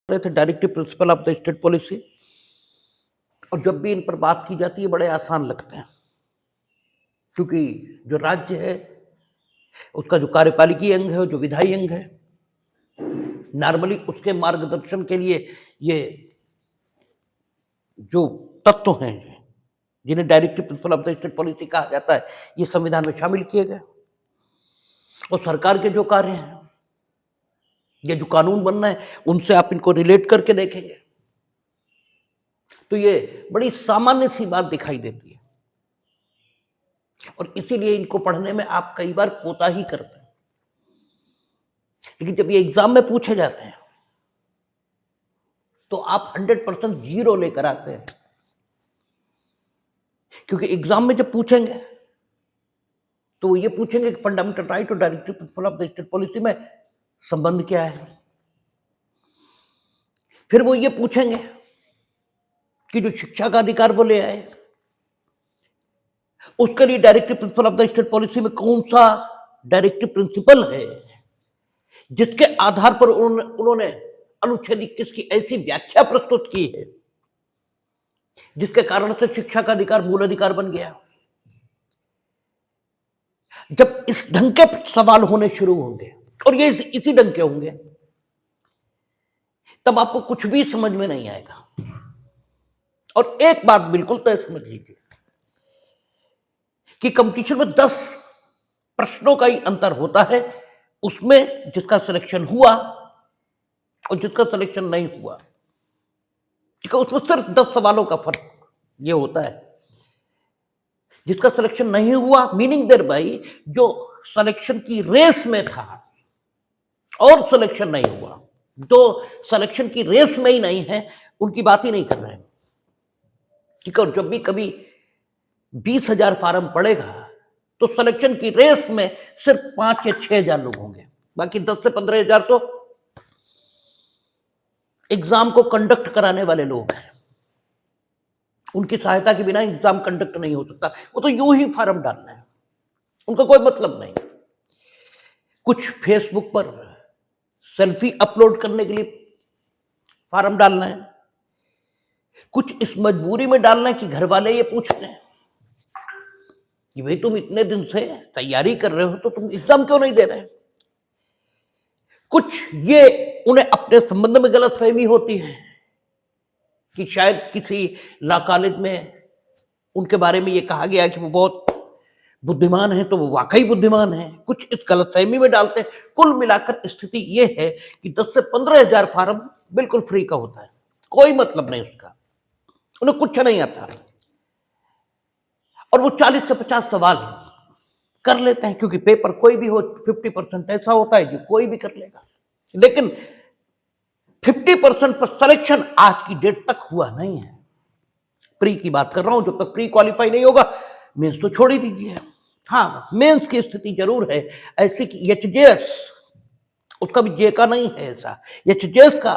रहे थे directive principle of the state policy. और जब भी इन पर बात की जाती है बड़े आसान लगते हैं, क्योंकि जो राज्य है उसका जो कार्यपालिकी अंग है और जो विधायी अंग है, नॉर्मली उसके मार्गदर्शन के लिए ये जो तत्व हैं जिन्हें directive principle of the state policy कहा जाता है, ये संविधान में शामिल किए गए। और सरकार के जो कार्य हैं या जो कानून बनना है उनसे आप इनको रिलेट करके देखेंगे तो ये बड़ी सामान्य सी बात दिखाई देती है, और इसीलिए इनको पढ़ने में आप कई बार कोताही करते हैं। लेकिन जब ये एग्जाम में पूछे जाते हैं तो आप 100% जीरो लेकर आते हैं, क्योंकि एग्जाम में जब पूछेंगे तो वो ये पूछेंगे कि फंडामेंटल राइट और directive principle of the state policy में संबंध क्या है। फिर वो ये पूछेंगे कि जो शिक्षा का अधिकार वो ले आए, उसके लिए directive principle of the state policy में कौन सा डायरेक्टिव प्रिंसिपल है जिसके आधार पर उन्होंने अनुच्छेद 21 की ऐसी व्याख्या प्रस्तुत की है जिसके कारण से शिक्षा का अधिकार मूल अधिकार बन गया। जब इस ढंग के सवाल होने शुरू होंगे, और ये इसी ढंग के होंगे, तब आपको कुछ भी समझ में नहीं आएगा। और एक बात बिल्कुल तय समझ लीजिए कि कंपटीशन में 10 प्रश्नों का ही अंतर होता है, उसमें जिसका सिलेक्शन हुआ और जिसका सिलेक्शन नहीं हुआ, ठीक है, उसमें सिर्फ 10 सवालों का फर्क ये होता है। जिसका सिलेक्शन नहीं हुआ मीनिंग देयर बाई जो सिलेक्शन की रेस में था और सिलेक्शन नहीं हुआ, जो सिलेक्शन की रेस में ही नहीं है उनकी बात ही नहीं कर रहे हैं, ठीक है। और जब भी कभी 20,000 फार्म पड़ेगा तो सिलेक्शन की रेस में सिर्फ 5 या 6,000 लोग होंगे, बाकी 10 से 15,000 तो एग्जाम को कंडक्ट कराने वाले लोग हैं। उनकी सहायता के बिना एग्जाम कंडक्ट नहीं हो सकता, वो तो यूं ही फार्म डालना है, उनका कोई मतलब नहीं। कुछ फेसबुक पर सेल्फी अपलोड करने के लिए फार्म डालना है, कुछ इस मजबूरी में डालना है कि घर वाले ये पूछते हैं कि भाई तुम इतने दिन से तैयारी कर रहे हो तो तुम एग्जाम क्यों नहीं दे रहे। कुछ ये उन्हें अपने संबंध में गलतफहमी होती है कि शायद किसी लॉ कॉलेज में उनके बारे में ये कहा गया कि वो बहुत बुद्धिमान है, तो वो वाकई बुद्धिमान है। कुछ इस गलतफहमी में डालते हैं। कुल मिलाकर स्थिति ये है कि 10 से 15,000 फार्म बिल्कुल फ्री का होता है, कोई मतलब नहीं उसका, उन्हें कुछ नहीं आता, और वो 40 से 50 सवाल कर लेते हैं, क्योंकि पेपर कोई भी हो 50% ऐसा होता है जो कोई भी कर लेगा। लेकिन 50% पर सिलेक्शन आज की डेट तक हुआ नहीं है। प्री की बात कर रहा हूं, जब तक प्री क्वालिफाई नहीं होगा मेंस तो छोड़ ही दीजिए। हाँ, मेंस की स्थिति जरूर है ऐसी कि एचजेएस, उसका भी जे का नहीं है ऐसा, एचजेएस का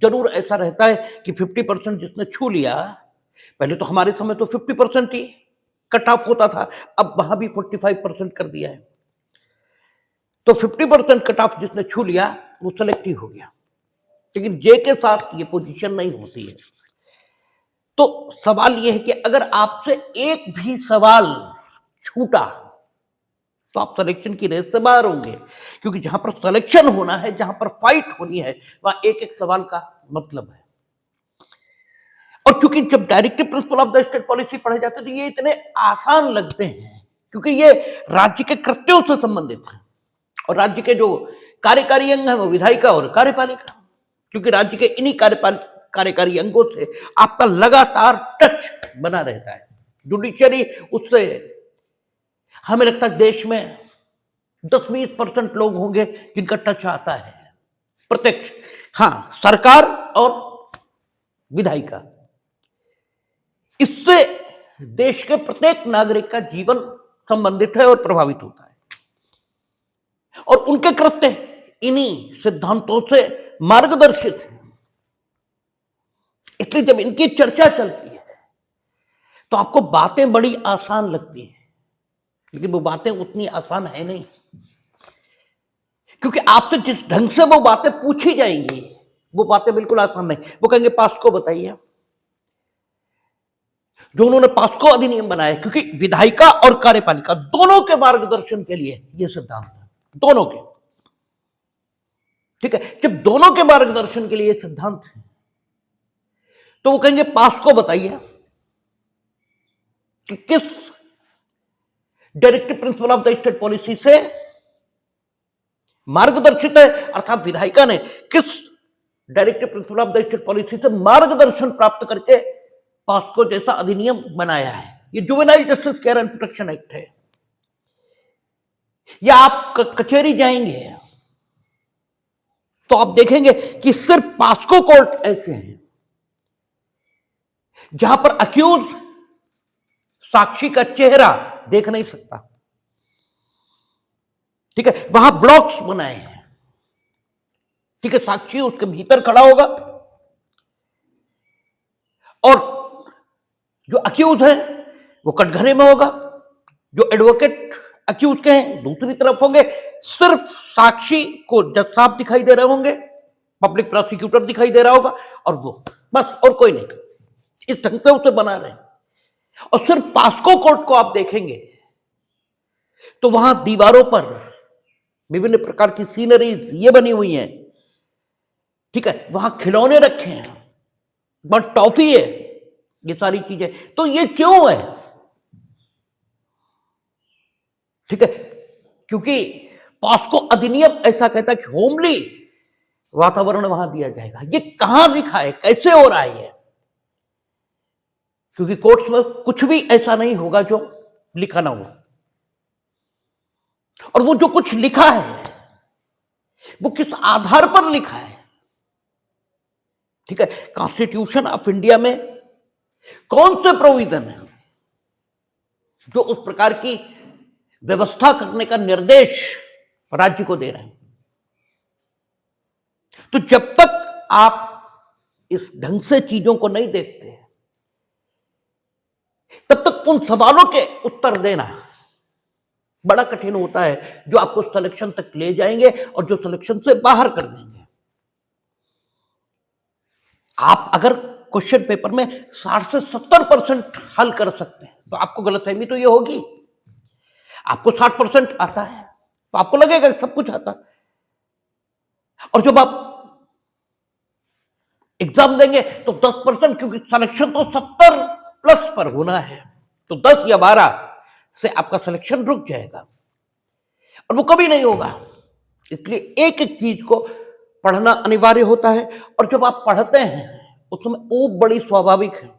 जरूर ऐसा रहता है कि 50% जिसने छू लिया, पहले तो हमारे समय तो 50% ही कट ऑफ होता था, अब वहां भी 45% कर दिया है, तो 50% कट ऑफ जिसने छू लिया वो सेलेक्ट ही हो गया। लेकिन जे के साथ ये पोजीशन नहीं होती है। तो सवाल यह है कि अगर आपसे एक भी सवाल छूटा तो आप सिलेक्शन की रेस से बाहर होंगे, क्योंकि जहां पर सिलेक्शन होना है, जहां पर फाइट होनी है, वहां एक एक सवाल का मतलब है। और चूंकि जब directive principle of the state policy पढ़े जाते हैं तो ये इतने आसान लगते हैं, क्योंकि ये राज्य के कृत्यों से संबंधित है, और राज्य के जो कार्यकारी अंग है वो विधायिका और कार्यपालिका, क्योंकि राज्य के इन्हीं कार्यकारी अंगों से आपका लगातार टच बना रहता है। जुडिशियरी उससे, हमें लगता है देश में 10-20% लोग होंगे जिनका टच आता है प्रत्यक्ष, हाँ, सरकार और विधायिका, इससे देश के प्रत्येक नागरिक का जीवन संबंधित है और प्रभावित होता है, और उनके कृत्य इन्हीं सिद्धांतों से मार्गदर्शित है। इसलिए जब इनकी चर्चा चलती है तो आपको बातें बड़ी आसान लगती हैं, लेकिन वो बातें उतनी आसान है नहीं, क्योंकि आपसे जिस ढंग से वो बातें पूछी जाएंगी वो बातें बिल्कुल आसान नहीं। वो कहेंगे पास्को बताइए, जो उन्होंने पास्को अधिनियम बनाया, क्योंकि विधायिका और कार्यपालिका दोनों के मार्गदर्शन के लिए यह सिद्धांत है, दोनों के। ठीक है, जब दोनों के मार्गदर्शन के लिए सिद्धांत है तो वो कहेंगे पास्को बताइए कि किस directive principle of the state policy से मार्गदर्शित है, अर्थात विधायिका ने किस directive principle of the state policy से मार्गदर्शन प्राप्त करके पास्को जैसा अधिनियम बनाया है। ये juvenile justice care and protection act है। या आप कचहरी जाएंगे तो आप देखेंगे कि सिर्फ पास्को कोर्ट ऐसे हैं जहां पर अक्यूज साक्षी का चेहरा देख नहीं सकता। ठीक है, वहां ब्लॉक्स बनाए हैं। ठीक है, साक्षी उसके भीतर खड़ा होगा और जो अक्यूज है वो कटघरे में होगा, जो एडवोकेट अक्यूज के हैं दूसरी तरफ होंगे। सिर्फ साक्षी को जज साहब दिखाई दे रहे होंगे, पब्लिक प्रोसिक्यूटर दिखाई दे रहा होगा और वो बस, और कोई नहीं। इस ढंग से उसे बना रहे हैं। और सिर्फ पास्को कोर्ट को आप देखेंगे तो वहां दीवारों पर विभिन्न प्रकार की सीनरीज ये बनी हुई हैं। ठीक है, वहां खिलौने रखे हैं, बस टॉफी है, ये सारी चीजें। तो ये क्यों है? ठीक है, क्योंकि पास्को अधिनियम ऐसा कहता है कि होमली वातावरण वहां दिया जाएगा। ये कहां लिखा है, कैसे हो रहा है ये? क्योंकि कोर्ट्स में कुछ भी ऐसा नहीं होगा जो लिखा ना हो। और वो जो कुछ लिखा है वो किस आधार पर लिखा है? ठीक है, कॉन्स्टिट्यूशन ऑफ इंडिया में कौन से प्रोविजन है जो उस प्रकार की व्यवस्था करने का निर्देश राज्य को दे रहे हैं? तो जब तक आप इस ढंग से चीजों को नहीं देखते तब तक उन सवालों के उत्तर देना बड़ा कठिन होता है जो आपको सिलेक्शन तक ले जाएंगे और जो सिलेक्शन से बाहर कर देंगे। आप अगर क्वेश्चन पेपर में 60 से 70% हल कर सकते हैं तो आपको गलतफहमी तो ये होगी। आपको 60% आता है तो आपको लगेगा सब कुछ आता है, और जब आप एग्जाम देंगे तो 10%, क्योंकि सिलेक्शन तो 70+ पर होना है, तो 10 या 12 से आपका सिलेक्शन रुक जाएगा और वो कभी नहीं होगा। इसलिए एक एक चीज को पढ़ना अनिवार्य होता है। और जब आप पढ़ते हैं उसमें ऊब बड़ी स्वाभाविक है,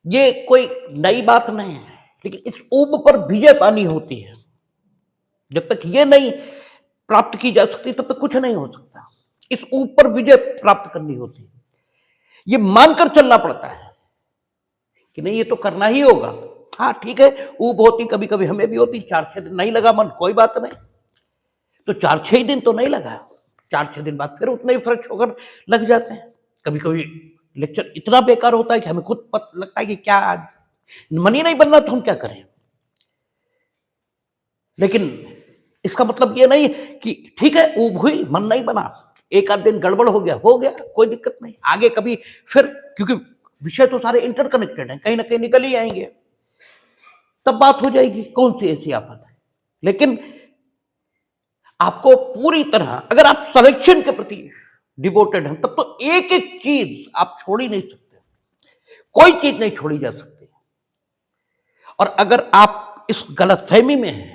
ये कोई नई बात नहीं है, लेकिन इस ऊब पर विजय पानी होती है। जब तक ये नहीं प्राप्त की जा सकती तब तक कुछ नहीं हो सकता। इस ऊब पर विजय प्राप्त करनी होती है। ये मानकर चलना पड़ता है कि नहीं, ये तो करना ही होगा। हाँ ठीक है, ऊब होती, कभी कभी हमें भी होती। 4-6 दिन नहीं लगा मन, कोई बात नहीं, तो 4-6 दिन तो नहीं लगा, 4-6 दिन बाद फिर उतने ही फ्रेश होकर लग जाते हैं। कभी कभी लेक्चर इतना बेकार होता है कि हमें खुद पता लगता है कि क्या आज मन ही नहीं बनना, तो हम क्या करें। लेकिन इसका मतलब ये नहीं कि ठीक है ऊब हुई, मन नहीं बना, एक आध दिन गड़बड़ हो गया, कोई दिक्कत नहीं, आगे कभी फिर, क्योंकि विषय तो सारे इंटरकनेक्टेड हैं, कहीं ना कहीं निकल ही आएंगे, तब बात हो जाएगी। कौन सी ऐसी आफत है? लेकिन आपको पूरी तरह, अगर आप सिलेक्शन के प्रति डिवोटेड हैं, तब तो एक एक चीज आप छोड़ ही नहीं सकते, कोई चीज नहीं छोड़ी जा सकती। और अगर आप इस गलतफहमी में हैं,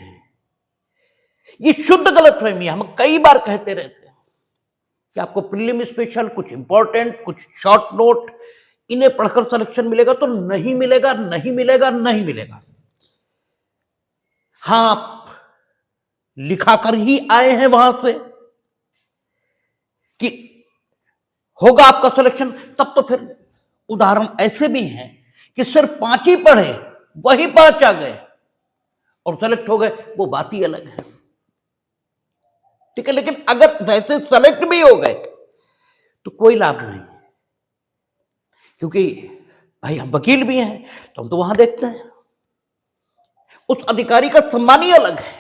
ये शुद्ध गलतफहमी, हम कई बार कहते रहते हैं कि आपको प्रीलिम स्पेशल, कुछ इंपॉर्टेंट, कुछ शॉर्ट नोट, इन्हें पढ़कर सिलेक्शन मिलेगा, तो नहीं मिलेगा, नहीं मिलेगा, नहीं मिलेगा। हाँ, आप लिखा कर ही आए हैं वहां से कि होगा आपका सिलेक्शन, तब तो फिर उदाहरण ऐसे भी हैं कि सिर्फ 5 ही पढ़े, वही 5 आ गए और सेलेक्ट हो गए, वो बात ही अलग है। ठीक है, लेकिन अगर वैसे सेलेक्ट भी हो गए तो कोई लाभ नहीं, क्योंकि भाई हम वकील भी हैं तो हम तो वहां देखते हैं उस अधिकारी का सम्मान ही अलग है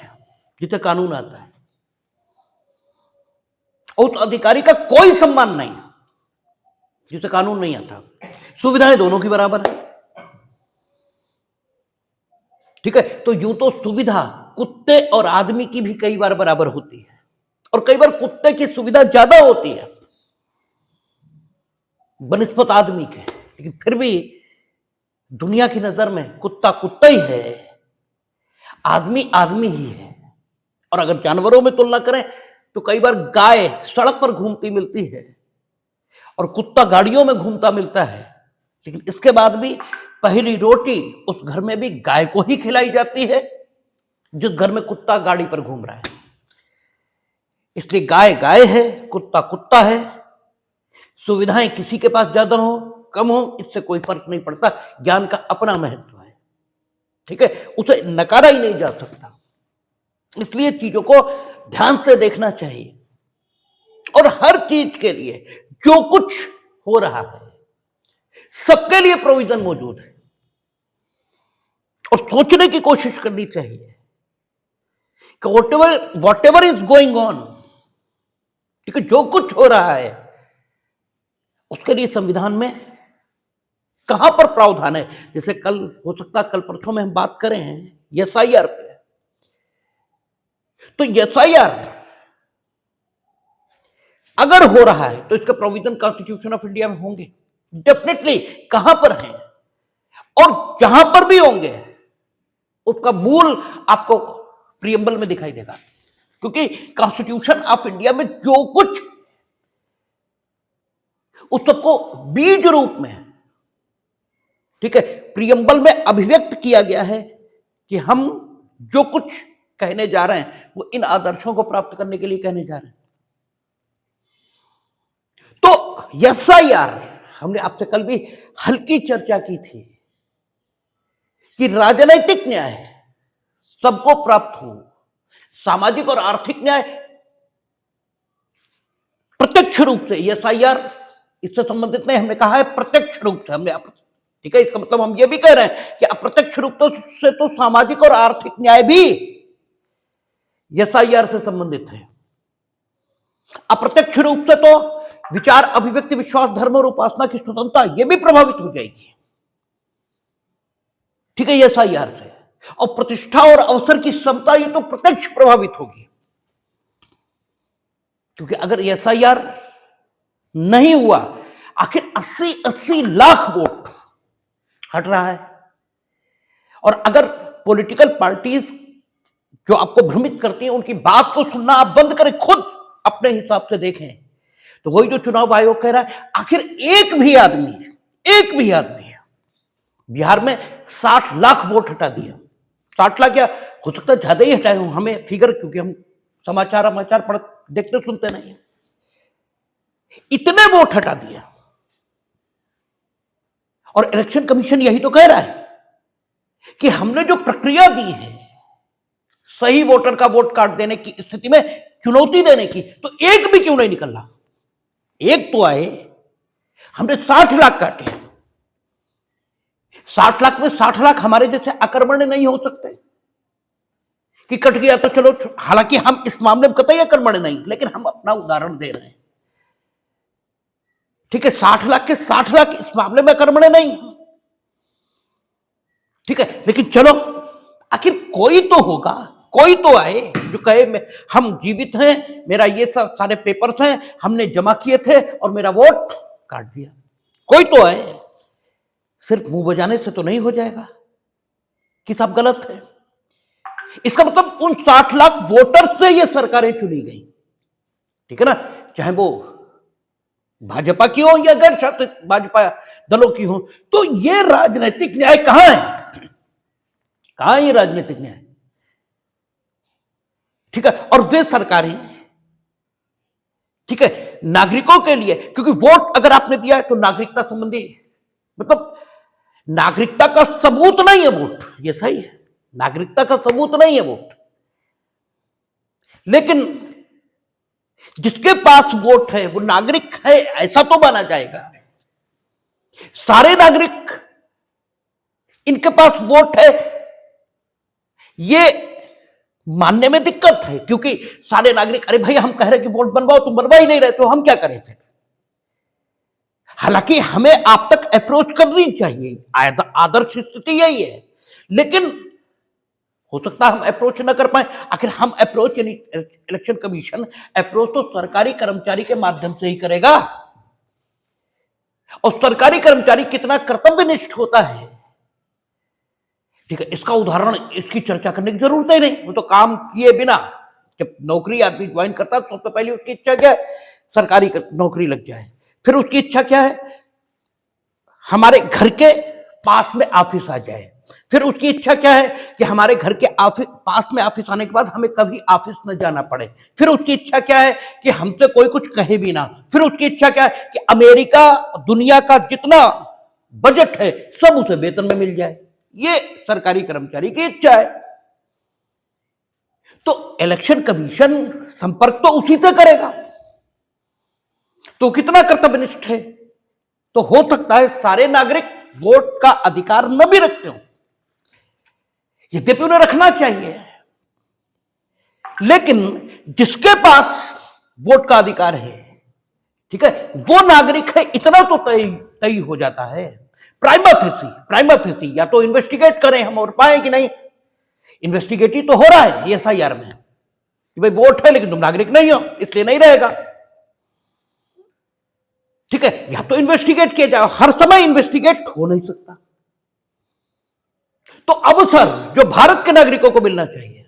जिसे कानून आता है। उस अधिकारी का कोई सम्मान नहीं जिसे कानून नहीं आता। सुविधाएं दोनों की बराबर है, ठीक है। तो यूं तो सुविधा कुत्ते और आदमी की भी कई बार बराबर होती है, और कई बार कुत्ते की सुविधा ज्यादा होती है बनिस्बत आदमी के, लेकिन फिर भी दुनिया की नजर में कुत्ता कुत्ता ही है, आदमी आदमी ही है। और अगर जानवरों में तुलना करें तो कई बार गाय सड़क पर घूमती मिलती है और कुत्ता गाड़ियों में घूमता मिलता है, लेकिन इसके बाद भी पहली रोटी उस घर में भी गाय को ही खिलाई जाती है जिस घर में कुत्ता गाड़ी पर घूम रहा है। इसलिए गाय गाय है, कुत्ता कुत्ता है। सुविधाएं किसी के पास ज्यादा हो कम हो इससे कोई फर्क नहीं पड़ता, ज्ञान का अपना महत्व है, ठीक है, उसे नकारा ही नहीं जा सकता। इसलिए चीजों को ध्यान से देखना चाहिए, और हर चीज के लिए जो कुछ हो रहा है सबके लिए प्रोविजन मौजूद है, और सोचने की कोशिश करनी चाहिए कि what ever is going on, ठीक है, जो कुछ हो रहा है उसके लिए संविधान में कहां पर प्रावधान है। जैसे कल हो सकता कल परसों में हम बात करें एसआईआर पे, तो एसआईआर अगर हो रहा है तो इसका प्रोविजन कॉन्स्टिट्यूशन ऑफ इंडिया में होंगे डेफिनेटली, कहां पर हैं, और जहां पर भी होंगे उसका मूल आपको प्रियम्बल में दिखाई देगा, क्योंकि कॉन्स्टिट्यूशन ऑफ इंडिया में जो कुछ उस सबको बीज रूप में, ठीक है, प्रियम्बल में अभिव्यक्त किया गया है कि हम जो कुछ कहने जा रहे हैं वो इन आदर्शों को प्राप्त करने के लिए कहने जा रहे हैं। तो एसआईआर हमने आपसे कल भी हल्की चर्चा की थी कि राजनैतिक न्याय सबको प्राप्त हो, सामाजिक और आर्थिक न्याय प्रत्यक्ष रूप से, एसआईआर इससे संबंधित नहीं, हमने कहा है प्रत्यक्ष रूप से, हमने, ठीक है, इसका मतलब हम ये भी कह रहे हैं कि अप्रत्यक्ष रूप से तो सामाजिक और आर्थिक न्याय भी एसआईआर से संबंधित है। अप्रत्यक्ष रूप से तो विचार, अभिव्यक्ति, विश्वास, धर्म और उपासना की स्वतंत्रता ये भी प्रभावित हो जाएगी, ठीक है, एसआईआर से। और प्रतिष्ठा और अवसर की समता ये तो प्रत्यक्ष प्रभावित होगी, क्योंकि अगर एसआईआर नहीं हुआ, आखिर 80 लाख वोट हट रहा है। और अगर पॉलिटिकल पार्टीज जो आपको भ्रमित करती हैं उनकी बात को सुनना आप बंद करें, खुद अपने हिसाब से देखें, तो वही जो चुनाव आयोग कह रहा है, आखिर एक भी आदमी बिहार में 60 लाख वोट हटा दिया। 60 लाख, क्या हो सकता है ज्यादा ही हटाए हों, हमें फिगर, क्योंकि हम समाचार पढ़ देखते सुनते नहीं, इतने वोट हटा दिया। और इलेक्शन कमीशन यही तो कह रहा है कि हमने जो प्रक्रिया दी है सही वोटर का वोट काट देने की स्थिति में चुनौती देने की, तो एक भी क्यों नहीं निकल रहा, एक तो आए। हमने 60 लाख काटे, 60 लाख में 60 लाख हमारे जैसे आक्रमण नहीं हो सकते कि कट गया तो चलो, हालांकि हम इस मामले में कतई आक्रमण नहीं, लेकिन हम अपना उदाहरण दे रहे हैं, ठीक है, 60 लाख के 60 लाख इस मामले में आक्रमण नहीं, ठीक है, लेकिन चलो आखिर कोई तो होगा, कोई तो आए जो कहे हम जीवित हैं, मेरा ये सब सारे पेपर्स हैं, हमने जमा किए थे और मेरा वोट काट दिया। कोई तो आए, सिर्फ मुंह बजाने से तो नहीं हो जाएगा कि सब गलत है। इसका मतलब उन 60 लाख वोटर से ये सरकारें चुनी गई, ठीक है ना, चाहे वो भाजपा की हो या गैर शासित भाजपा दलों की हो। तो ये राजनीतिक न्याय कहां है, कहां है ये राजनीतिक न्याय, ठीक है। और वे सरकारें, ठीक है, नागरिकों के लिए, क्योंकि वोट अगर आपने दिया है तो नागरिकता संबंधी, मतलब नागरिकता का सबूत नहीं है वोट, ये सही है, नागरिकता का सबूत नहीं है वोट, लेकिन जिसके पास वोट है वो नागरिक है ऐसा तो माना जाएगा। सारे नागरिक इनके पास वोट है ये मानने में दिक्कत है, क्योंकि सारे नागरिक, अरे भाई हम कह रहे कि वोट बनवाओ, तुम बनवा ही नहीं रहे, तो हम क्या करें फिर। हालांकि हमें आप तक अप्रोच करनी चाहिए, आदर्श स्थिति यही है, लेकिन हो सकता है हम अप्रोच ना कर पाए। आखिर हम अप्रोच, यानी इलेक्शन कमीशन अप्रोच तो सरकारी कर्मचारी के माध्यम से ही करेगा, और सरकारी कर्मचारी कितना कर्तव्यनिष्ठ होता है, ठीक है, इसका उदाहरण, इसकी चर्चा करने की जरूरत ही नहीं। वो तो काम किए बिना, जब नौकरी आदमी ज्वाइन करता है तो सबसे पहले उसकी इच्छा क्या है, सरकारी नौकरी लग जाए। फिर उसकी इच्छा क्या है, हमारे घर के पास में ऑफिस आ जाए। फिर उसकी इच्छा क्या है कि हमारे घर के पास में ऑफिस आने के बाद हमें कभी ऑफिस न जाना पड़े। फिर उसकी इच्छा क्या है कि हमसे कोई कुछ कहे भी ना। फिर उसकी इच्छा क्या है कि अमेरिका, दुनिया का जितना बजट है सब उसे वेतन में मिल जाए। ये सरकारी कर्मचारी की इच्छा है। तो इलेक्शन कमीशन संपर्क तो उसी से करेगा, तो कितना कर्तव्यनिष्ठ है। तो हो सकता है सारे नागरिक वोट का अधिकार न भी रखते हो, यद्यपि उन्हें रखना चाहिए, लेकिन जिसके पास वोट का अधिकार है, ठीक है, वो नागरिक है, इतना तो तय हो जाता है। प्राइमा फेसी या तो इन्वेस्टिगेट करें हम और पाए कि नहीं। इन्वेस्टिगेट ही तो हो रहा है एसआईआर में कि भाई वोट है लेकिन तुम नागरिक नहीं हो, इसलिए नहीं रहेगा, ठीक है। या तो इन्वेस्टिगेट किया जाए, हर समय इन्वेस्टिगेट हो नहीं सकता। तो अवसर जो भारत के नागरिकों को मिलना चाहिए,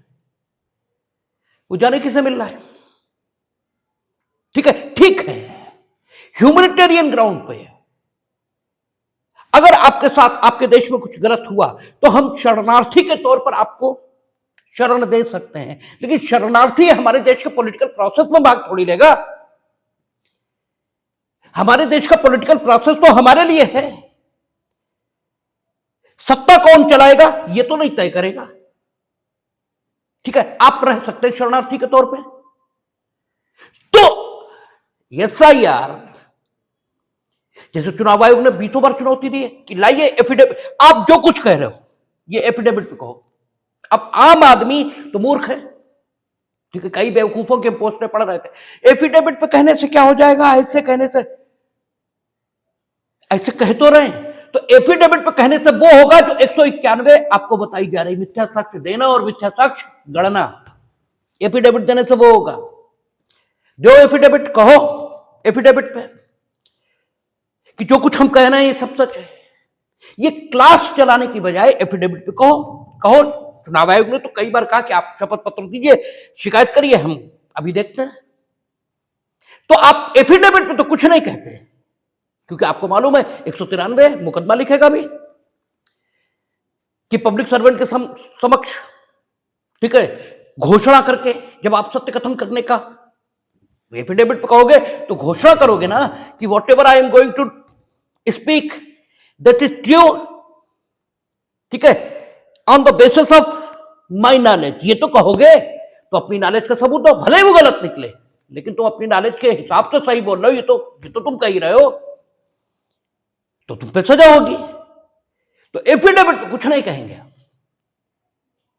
वो जाने किसे मिल रहा है, ठीक है। ठीक है, ह्यूमैनिटेरियन ग्राउंड पे अगर आपके साथ, आपके देश में कुछ गलत हुआ तो हम शरणार्थी के तौर पर आपको शरण दे सकते हैं, लेकिन शरणार्थी हमारे देश के पॉलिटिकल प्रोसेस में भाग थोड़ी लेगा। हमारे देश का पॉलिटिकल प्रोसेस तो हमारे लिए है, सत्ता कौन चलाएगा ये तो नहीं तय करेगा, ठीक है। आप रह सकते हैं शरणार्थी के तौर पे। तो एसआईआर जैसे चुनाव आयोग ने 20 बार चुनौती दी है कि लाइए एफिडेविट, आप जो कुछ कह रहे हो ये एफिडेविट पे कहो। अब आम आदमी तो मूर्ख है, ठीक है, कई बेवकूफों के पोस्ट पे पढ़ रहे थे, एफिडेविट पे कहने से क्या हो जाएगा, ऐसे कहने से, ऐसे कह तो रहे हैं। तो एफिडेविट पे कहने से वो होगा जो 191 आपको बताई जा रही, मिथ्या साक्ष्य देना और मिथ्या साक्ष्य गणना, एफिडेविट देने से वो होगा। जो एफिडेविट कहो, एफिडेविट पे कि जो कुछ हम कह रहे हैं ये सब सच है। ये क्लास चलाने की बजाय एफिडेविट पे कहो। कहो, चुनाव आयोग ने तो कई बार कहा कि आप शपथ पत्र दीजिए, शिकायत करिए, हम अभी देखते हैं। तो आप एफिडेविट पे तो कुछ नहीं कहते, क्योंकि आपको मालूम है 193 मुकदमा लिखेगा भी कि पब्लिक सर्वेंट के समक्ष, ठीक है, घोषणा करके, जब आप सत्य कथन करने का एफिडेविट पे कहोगे तो घोषणा करोगे ना कि whatever I am going to speak that is true, ठीक है, on the basis of my knowledge. ये तो कहोगे तो अपनी नॉलेज का सबूत दो, भले ही वो गलत निकले, लेकिन तुम अपनी नॉलेज के हिसाब से सही बोल रहे हो, ये तो तुम कह ही रहे हो, तो तुम पे सजा होगी। तो एफिडेविट पे कुछ नहीं कहेंगे,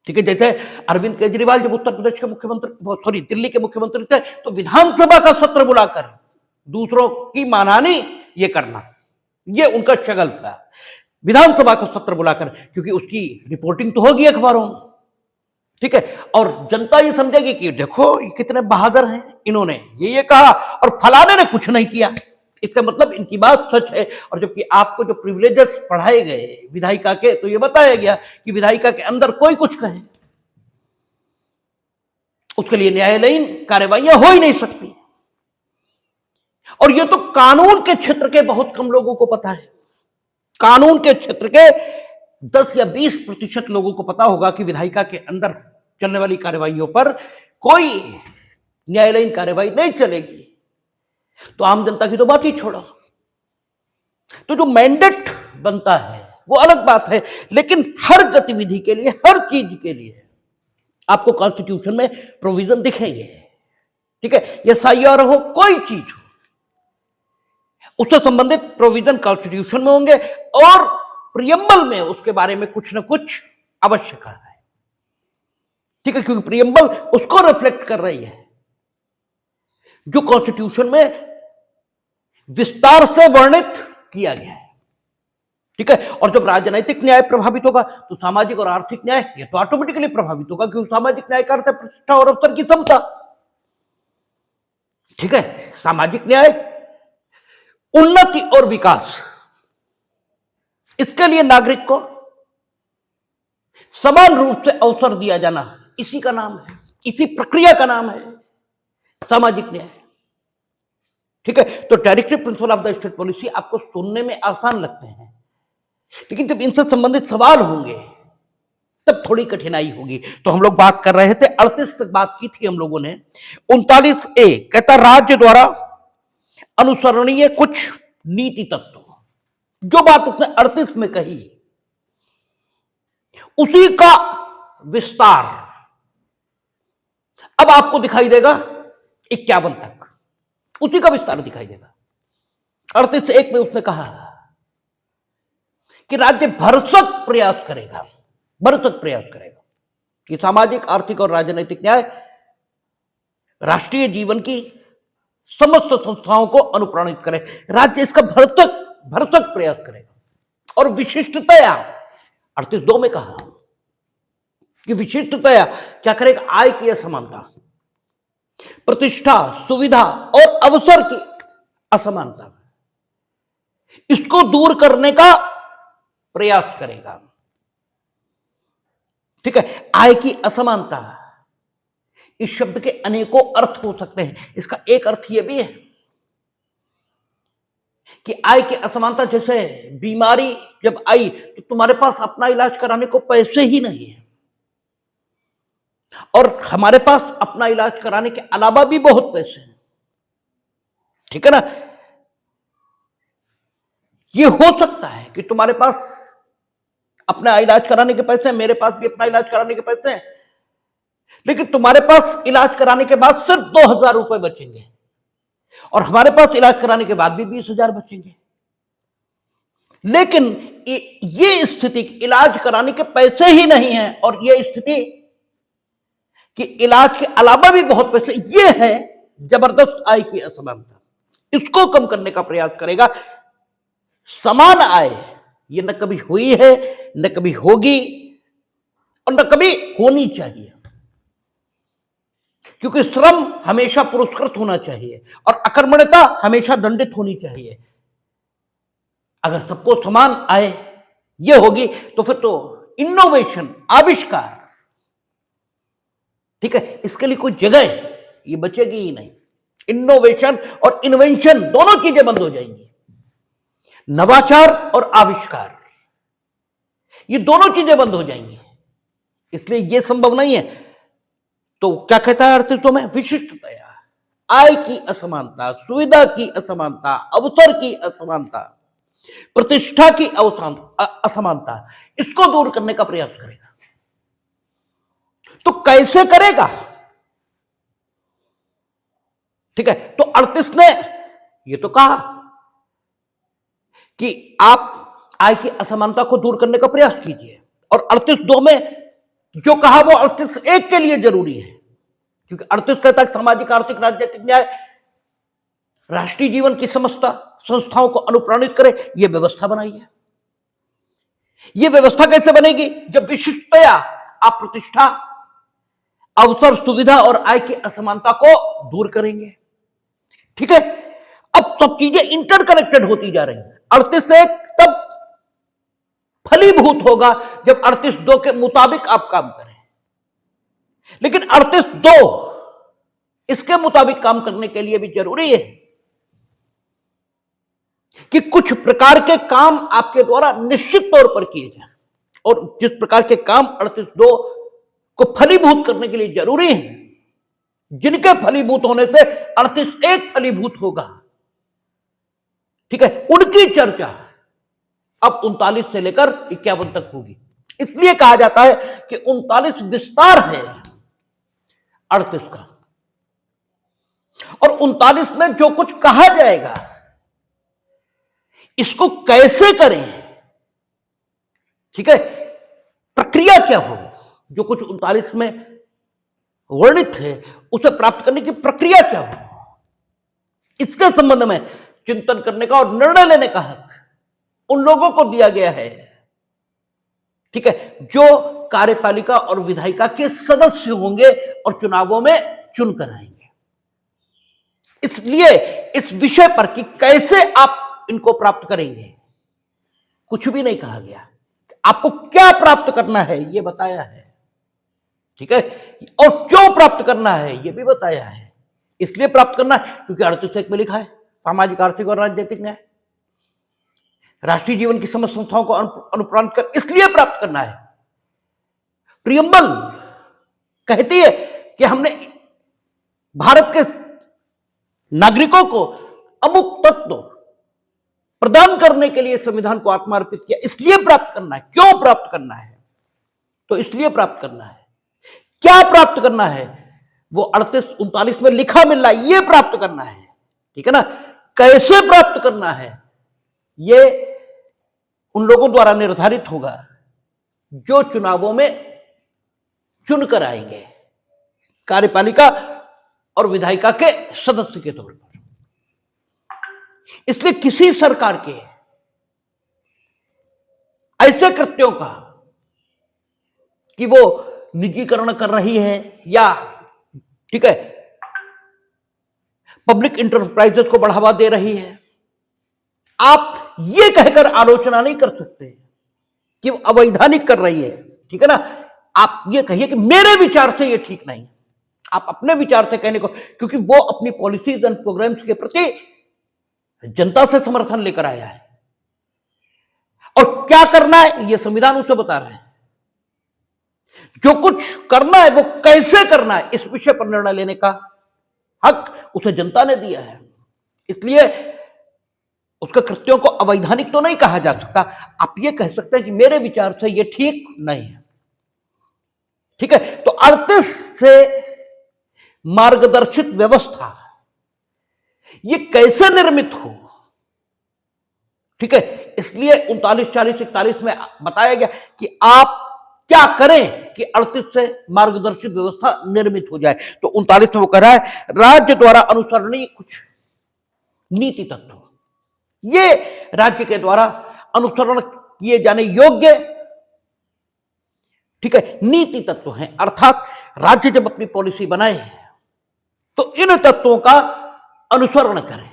ठीक है। जैसे अरविंद केजरीवाल जब उत्तर प्रदेश के मुख्यमंत्री, दिल्ली के मुख्यमंत्री थे, तो विधानसभा का सत्र बुलाकर दूसरों की मानहानि ये करना, ये उनका शगल था, विधानसभा का सत्र बुलाकर, क्योंकि उसकी रिपोर्टिंग तो होगी अखबारों में, ठीक है, और जनता ये समझेगी कि देखो ये कितने बहादुर हैं, इन्होंने ये कहा और फलाने ने कुछ नहीं किया, इसका मतलब इनकी बात सच है। और जबकि आपको जो प्रिविलेजेस पढ़ाए गए विधायिका के, तो ये बताया गया कि विधायिका के अंदर कोई कुछ कहे उसके लिए न्यायालयीन कार्रवाइयां हो ही नहीं सकती। और ये तो कानून के क्षेत्र के बहुत कम लोगों को पता है। कानून के क्षेत्र के 10 या 20% लोगों को पता होगा कि विधायिका के अंदर चलने वाली कार्रवाइयों पर कोई न्यायालयीन कार्रवाई नहीं चलेगी। तो आम जनता की तो बात ही छोड़ो। तो जो मैंडेट बनता है वो अलग बात है, लेकिन हर गतिविधि के लिए, हर चीज के लिए आपको कॉन्स्टिट्यूशन में प्रोविजन दिखेंगे, ठीक है। एसआईआर हो, कोई चीज हो, उससे संबंधित प्रोविजन कॉन्स्टिट्यूशन में होंगे और प्रियम्बल में उसके बारे में कुछ न कुछ अवश्य कहा है। ठीक है, क्योंकि प्रियम्बल उसको रिफ्लेक्ट कर रही है जो कॉन्स्टिट्यूशन में विस्तार से वर्णित किया गया है। ठीक है, और जब राजनीतिक न्याय प्रभावित होगा तो सामाजिक और आर्थिक न्याय ये तो ऑटोमेटिकली प्रभावित होगा, क्योंकि सामाजिक न्याय का अर्थ है प्रतिष्ठा और अवसर की समता। ठीक है, सामाजिक न्याय, उन्नति और विकास, इसके लिए नागरिक को समान रूप से अवसर दिया जाना, इसी का नाम है, इसी प्रक्रिया का नाम है सामाजिक न्याय। ठीक है, तो directive principle of the state policy आपको सुनने में आसान लगते हैं, लेकिन जब इनसे संबंधित सवाल होंगे तब थोड़ी कठिनाई होगी। तो हम लोग बात कर रहे थे, 38 तक बात की थी हम लोगों ने। 39A कहता राज्य द्वारा अनुसरणीय कुछ नीति तत्व, जो बात उसने 38 में कही उसी का विस्तार अब आपको दिखाई देगा 51 तक, उसी का विस्तार दिखाई देगा। 38 में उसने कहा कि राज्य भरसक प्रयास करेगा कि सामाजिक, आर्थिक और राजनीतिक न्याय राष्ट्रीय जीवन की समस्त संस्थाओं को अनुप्राणित करे। राज्य इसका भरसक प्रयास करेगा। और विशिष्टतया 38.2 में कहा कि विशिष्टतया क्या करेगा, आय की असमानता, प्रतिष्ठा, सुविधा और अवसर की असमानता, इसको दूर करने का प्रयास करेगा। ठीक है, आय की असमानता, इस शब्द के अनेकों अर्थ हो सकते हैं। इसका एक अर्थ यह भी है कि आय की असमानता, जैसे बीमारी जब आई तो तुम्हारे पास अपना इलाज कराने को पैसे ही नहीं है, और हमारे पास अपना इलाज कराने के अलावा भी बहुत पैसे हैं। ठीक है ना, यह हो सकता है कि तुम्हारे पास अपना इलाज कराने के पैसे हैं, मेरे पास भी अपना इलाज कराने के पैसे हैं, लेकिन तुम्हारे पास इलाज कराने के बाद सिर्फ 2,000 रुपए बचेंगे और हमारे पास इलाज कराने के बाद भी 20,000 बचेंगे। लेकिन ये स्थिति, इलाज कराने के पैसे ही नहीं है और ये स्थिति कि इलाज के अलावा भी बहुत पैसे, ये है जबरदस्त आय की असमानता। इसको कम करने का प्रयास करेगा। समान आय ये न कभी हुई है, न कभी होगी और न कभी होनी चाहिए, क्योंकि श्रम हमेशा पुरस्कृत होना चाहिए और अकर्मण्यता हमेशा दंडित होनी चाहिए। अगर सबको समान आय ये होगी तो फिर तो इनोवेशन, आविष्कार, ठीक है, इसके लिए कोई जगह ये बचेगी ही नहीं। इनोवेशन और इन्वेंशन दोनों चीजें बंद हो जाएंगी। नवाचार और आविष्कार ये दोनों चीजें बंद हो जाएंगी, इसलिए यह संभव नहीं है। तो क्या कहता है अर्थ में, विशिष्टतया, आय की असमानता, सुविधा की असमानता, अवसर की असमानता, प्रतिष्ठा की असमानता, इसको दूर करने का प्रयास करेगा। तो कैसे करेगा? ठीक है, तो 38 ने यह तो कहा कि आप आय की असमानता को दूर करने का प्रयास कीजिए, और 38.2 में जो कहा वो 38.1 के लिए जरूरी है, क्योंकि 38 कहता है सामाजिक, आर्थिक, राजनीतिक न्याय राष्ट्रीय जीवन की समस्त संस्थाओं को अनुप्राणित करे। यह व्यवस्था बनाई है। यह व्यवस्था कैसे बनेगी? जब विशिष्टतया आप प्रतिष्ठा, अवसर, सुविधा और आय की असमानता को दूर करेंगे। ठीक है, अब सब चीजें इंटरकनेक्टेड होती जा रही हैं। 38.1 तब फलीभूत होगा जब 38.2 के मुताबिक आप काम करें, लेकिन 38.2 इसके मुताबिक काम करने के लिए भी जरूरी है कि कुछ प्रकार के काम आपके द्वारा निश्चित तौर पर किए जाएं, और जिस प्रकार के काम 38.2 को फलीभूत करने के लिए जरूरी है, जिनके फलीभूत होने से 38.1 फलीभूत होगा, ठीक है, उनकी चर्चा अब 39 से लेकर 51 तक होगी। इसलिए कहा जाता है कि 39 विस्तार है 38 का, और 39 में जो कुछ कहा जाएगा इसको कैसे करें, ठीक है, प्रक्रिया क्या हो, जो कुछ 39 में वर्णित है उसे प्राप्त करने की प्रक्रिया क्या हो, इसके संबंध में चिंतन करने का और निर्णय लेने का हक उन लोगों को दिया गया है, ठीक है, जो कार्यपालिका और विधायिका के सदस्य होंगे और चुनावों में चुनकर आएंगे। इसलिए इस विषय पर कि कैसे आप इनको प्राप्त करेंगे कुछ भी नहीं कहा गया। आपको क्या प्राप्त करना है यह बताया है, ठीक है, और क्यों प्राप्त करना है यह भी बताया है। इसलिए प्राप्त करना है क्योंकि 38 में लिखा है सामाजिक, आर्थिक और राजनीतिक न्याय राष्ट्रीय जीवन की समस्त संस्थाओं को अनुप्राणित कर, इसलिए प्राप्त करना है। प्रियम्बल कहती है कि हमने भारत के नागरिकों को अमुक तत्व प्रदान करने के लिए संविधान को आत्मार्पित किया, इसलिए प्राप्त करना है। क्यों प्राप्त करना है? तो इसलिए प्राप्त करना है। क्या प्राप्त करना है? वो 38-39 में लिखा मिल रहा है, ये प्राप्त करना है, ठीक है ना। कैसे प्राप्त करना है ये उन लोगों द्वारा निर्धारित होगा जो चुनावों में चुनकर आएंगे कार्यपालिका और विधायिका के सदस्य के तौर पर। इसलिए किसी सरकार के ऐसे कृत्यों का कि वो निजीकरण कर रही है या, ठीक है, पब्लिक इंटरप्राइजेस को बढ़ावा दे रही है, आप ये कहकर आलोचना नहीं कर सकते कि वो अवैधानिक कर रही है, ठीक है ना। आप ये कहिए कि मेरे विचार से ये ठीक नहीं, आप अपने विचार से कहने को, क्योंकि वो अपनी पॉलिसीज एंड प्रोग्राम्स के प्रति जनता से समर्थन लेकर आया है और क्या करना है ये संविधान उसे बता रहा है। जो कुछ करना है वो कैसे करना है इस विषय पर निर्णय लेने का हक उसे जनता ने दिया है। इसलिए उसके कृत्यों को अवैधानिक तो नहीं कहा जा सकता। आप ये कह सकते हैं कि मेरे विचार से ये ठीक नहीं है, ठीक है। तो 38 से मार्गदर्शित व्यवस्था ये कैसे निर्मित हो, ठीक है। इसलिए 39, 40, 41 में बताया गया कि आप क्या करें कि 38 से मार्गदर्शित व्यवस्था निर्मित हो जाए। तो 39 में वो कह रहा है राज्य द्वारा अनुसरणीय कुछ नीति तत्व, ये राज्य के द्वारा अनुसरण किए जाने योग्य, ठीक है, नीति तत्व हैं। अर्थात राज्य जब अपनी पॉलिसी बनाए तो इन तत्वों का अनुसरण करें,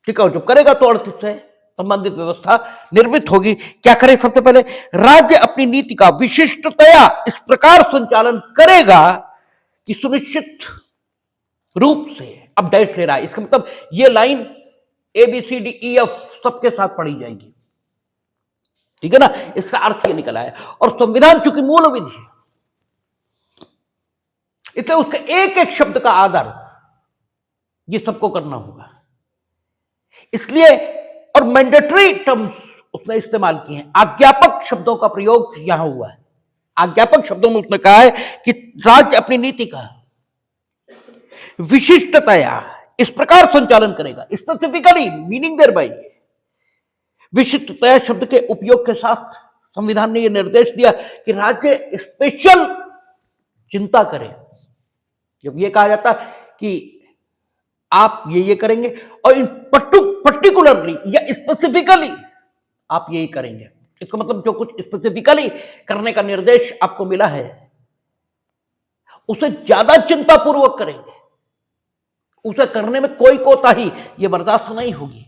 ठीक है। जब करेगा तो 38 से संबंधित व्यवस्था निर्मित होगी। क्या करें? सबसे पहले राज्य अपनी नीति का विशिष्टतया इस प्रकार संचालन करेगा कि सुनिश्चित रूप से, अब डैश ले रहा है, इसका मतलब ये लाइन ABCDEF सबके साथ पढ़ी जाएगी, ठीक है ना। इसका अर्थ ये निकला है। और संविधान चूंकि मूल विधि है इसलिए उसके एक एक शब्द का आदर ये सबको करना होगा। इसलिए और मैंडेटरी टर्म्स उसने इस्तेमाल किए हैं। आज्ञापक शब्दों का प्रयोग यहां हुआ है। आज्ञापक शब्दों में उसने कहा है कि राज्य अपनी नीति का विशिष्टतया इस प्रकार संचालन करेगा। स्पेसिफिकली मीनिंग देयर बाय, विशिष्टतया शब्द के उपयोग के साथ संविधान ने यह निर्देश दिया कि राज्य स्पेशल चिंता करे। जब यह कहा जाता कि आप ये करेंगे और इन पर्टिकुलरली या स्पेसिफिकली आप यही करेंगे, इसका मतलब जो कुछ स्पेसिफिकली करने का निर्देश आपको मिला है उसे ज्यादा चिंतापूर्वक करेंगे, उसे करने में कोई कोताही ये बर्दाश्त नहीं होगी।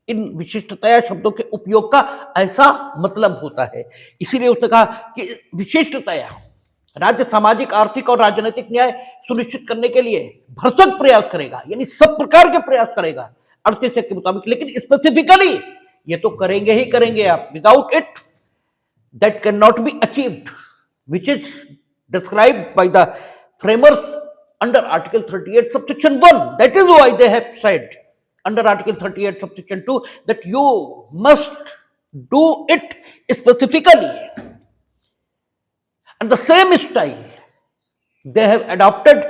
इन विशिष्टतया शब्दों के उपयोग का ऐसा मतलब होता है। इसीलिए उसने कहा कि विशिष्टतया राज्य सामाजिक, आर्थिक और राजनीतिक न्याय सुनिश्चित करने के लिए भरसक प्रयास करेगा, यानी सब प्रकार के प्रयास करेगा 38 के मुताबिक। लेकिन स्पेसिफिकली ये तो करेंगे ही करेंगे आप, without it that can not be achieved, which is described by the framers under Article 38 subsection 1. That is why they have said under Article 38 subsection 2 that you must do it specifically. And the same style they have adopted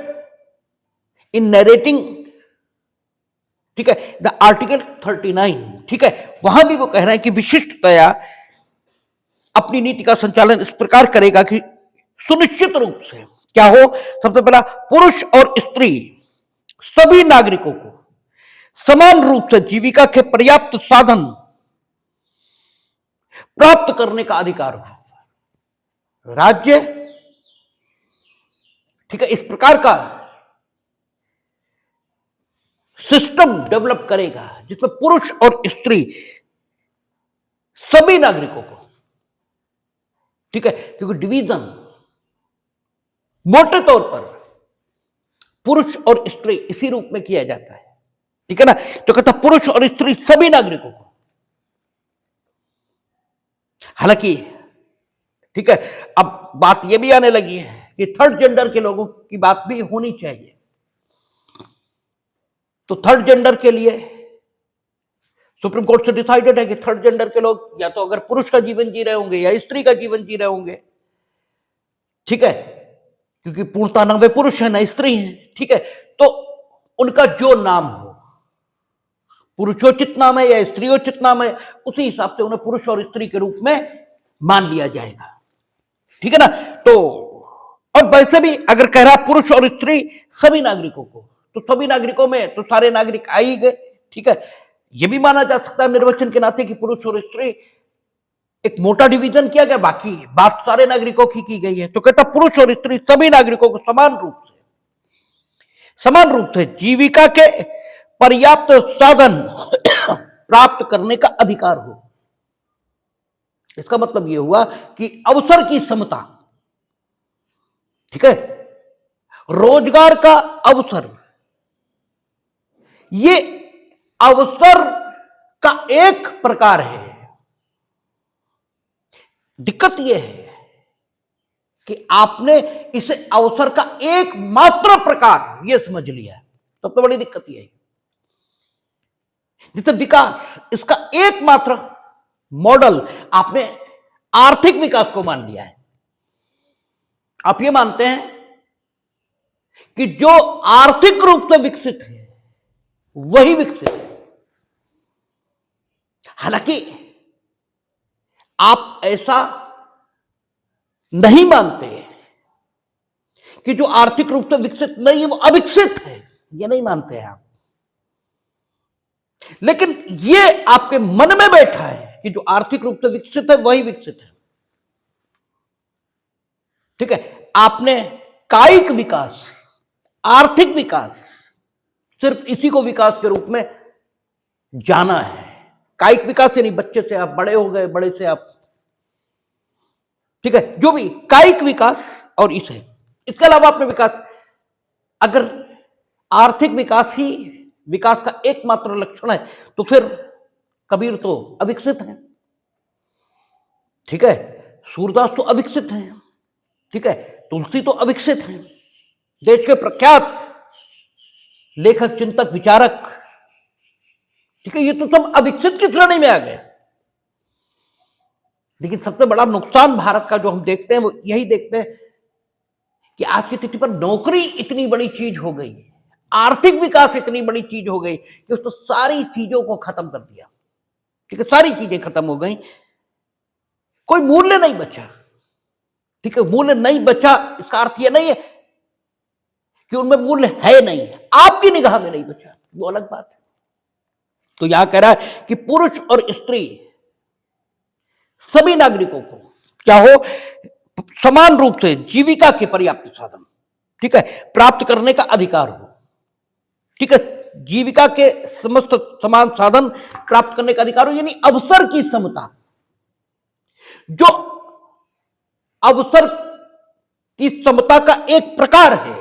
in narrating, ठीक है, the Article 39, ठीक है। वहां भी वो कह रहे हैं कि विशिष्टतया अपनी नीति का संचालन इस प्रकार करेगा कि सुनिश्चित रूप से क्या हो? सबसे पहला, पुरुष और स्त्री सभी नागरिकों को समान रूप से जीविका के पर्याप्त साधन प्राप्त करने का अधिकार हो। राज्य, ठीक है, इस प्रकार का सिस्टम डेवलप करेगा जिसमें पुरुष और स्त्री सभी नागरिकों को, ठीक है, क्योंकि डिवीजन मोटे तौर पर पुरुष और स्त्री इसी रूप में किया जाता है, ठीक है ना। तो कहता पुरुष और स्त्री सभी नागरिकों को। हालांकि ठीक है, अब बात यह भी आने लगी है कि थर्ड जेंडर के लोगों की बात भी होनी चाहिए। तो थर्ड जेंडर के लिए सुप्रीम कोर्ट से डिसाइडेड है कि थर्ड जेंडर के लोग या तो अगर पुरुष का जीवन जी रहे होंगे या स्त्री का जीवन जी रहे होंगे, ठीक है, क्योंकि पूर्णता न वे पुरुष है ना स्त्री है, ठीक है, तो उनका जो नाम हो, पुरुषोचित नाम है या स्त्रियोचित नाम है, उसी हिसाब से उन्हें पुरुष और स्त्री के रूप में मान लिया जाएगा, ठीक है ना। तो और वैसे भी अगर कह रहा पुरुष और स्त्री सभी नागरिकों को, तो सभी नागरिकों में तो सारे नागरिक आ ही गए, ठीक है। यह भी माना जा सकता है निर्वचन के नाते कि पुरुष और स्त्री एक मोटा डिवीजन किया गया, बाकी बात सारे नागरिकों की गई है। तो कहता पुरुष और स्त्री सभी नागरिकों को समान रूप से जीविका के पर्याप्त साधन प्राप्त करने का अधिकार हो। इसका मतलब यह हुआ कि अवसर की समता, ठीक है, रोजगार का अवसर, ये अवसर का एक प्रकार है। दिक्कत यह है कि आपने इसे अवसर का एकमात्र प्रकार यह समझ लिया है। सबसे बड़ी दिक्कत यह है, जैसे विकास इसका एकमात्र मॉडल आपने आर्थिक विकास को मान लिया है। आप ये मानते हैं कि जो आर्थिक रूप से विकसित है वही विकसित है। हालांकि आप ऐसा नहीं मानते कि जो आर्थिक रूप से विकसित नहीं है वो अविकसित है, ये नहीं मानते हैं आप। लेकिन ये आपके मन में बैठा है कि जो आर्थिक रूप से विकसित है वही विकसित है, ठीक है। आपने कायिक विकास, आर्थिक विकास, सिर्फ इसी को विकास के रूप में जाना है। कायिक विकास यानी बच्चे से आप बड़े हो गए, बड़े से आप, ठीक है, जो भी कायिक विकास और इसे, इसके अलावा आपने विकास, अगर आर्थिक विकास ही विकास का एकमात्र लक्षण है तो फिर कबीर तो अविकसित है, ठीक है, सूरदास तो अविकसित है, ठीक है, तुलसी तो अविकसित है, देश के प्रख्यात लेखक, चिंतक, विचारक, ठीक है, ये तो सब अविकसित की श्रेणी में आ गए। लेकिन सबसे बड़ा नुकसान भारत का जो हम देखते हैं वो यही देखते हैं कि आज की तिथि पर नौकरी इतनी बड़ी चीज हो गई, आर्थिक विकास इतनी बड़ी चीज हो गई कि उसने सारी चीजों को खत्म कर दिया, ठीक है, सारी चीजें खत्म हो गई, कोई मूल्य नहीं बचा, ठीक है। मूल्य नहीं बचा इसका अर्थ यह नहीं है कि उनमें मूल्य है नहीं, आपकी निगाह में नहीं बचा, वो अलग बात है। तो यहां कह रहा है कि पुरुष और स्त्री सभी नागरिकों को क्या हो, समान रूप से जीविका के पर्याप्त साधन, ठीक है, प्राप्त करने का अधिकार हो, ठीक है, जीविका के समस्त समान साधन प्राप्त करने का अधिकार हो, यानी अवसर की समता। जो अवसर की समता का एक प्रकार है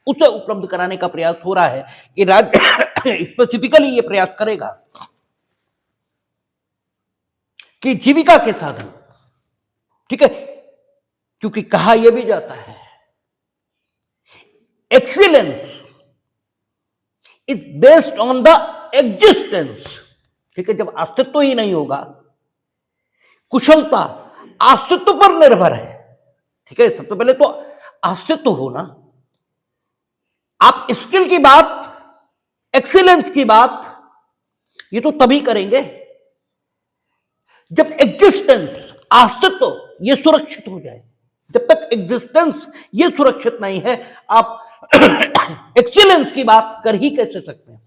उसे उपलब्ध कराने का प्रयास हो रहा है कि राज्य स्पेसिफिकली यह प्रयास करेगा कि जीविका के साधन, ठीक है, क्योंकि कहा यह भी जाता है excellence is based on the existence, ठीक है। जब अस्तित्व ही नहीं होगा, कुशलता अस्तित्व पर निर्भर है, ठीक है, सबसे पहले तो अस्तित्व हो ना। आप स्किल की बात, एक्सीलेंस की बात ये तो तभी करेंगे जब एग्जिस्टेंस, अस्तित्व ये सुरक्षित हो जाए, जब तक एग्जिस्टेंस ये सुरक्षित नहीं है, आप एक्सीलेंस की बात कर ही कैसे सकते हैं?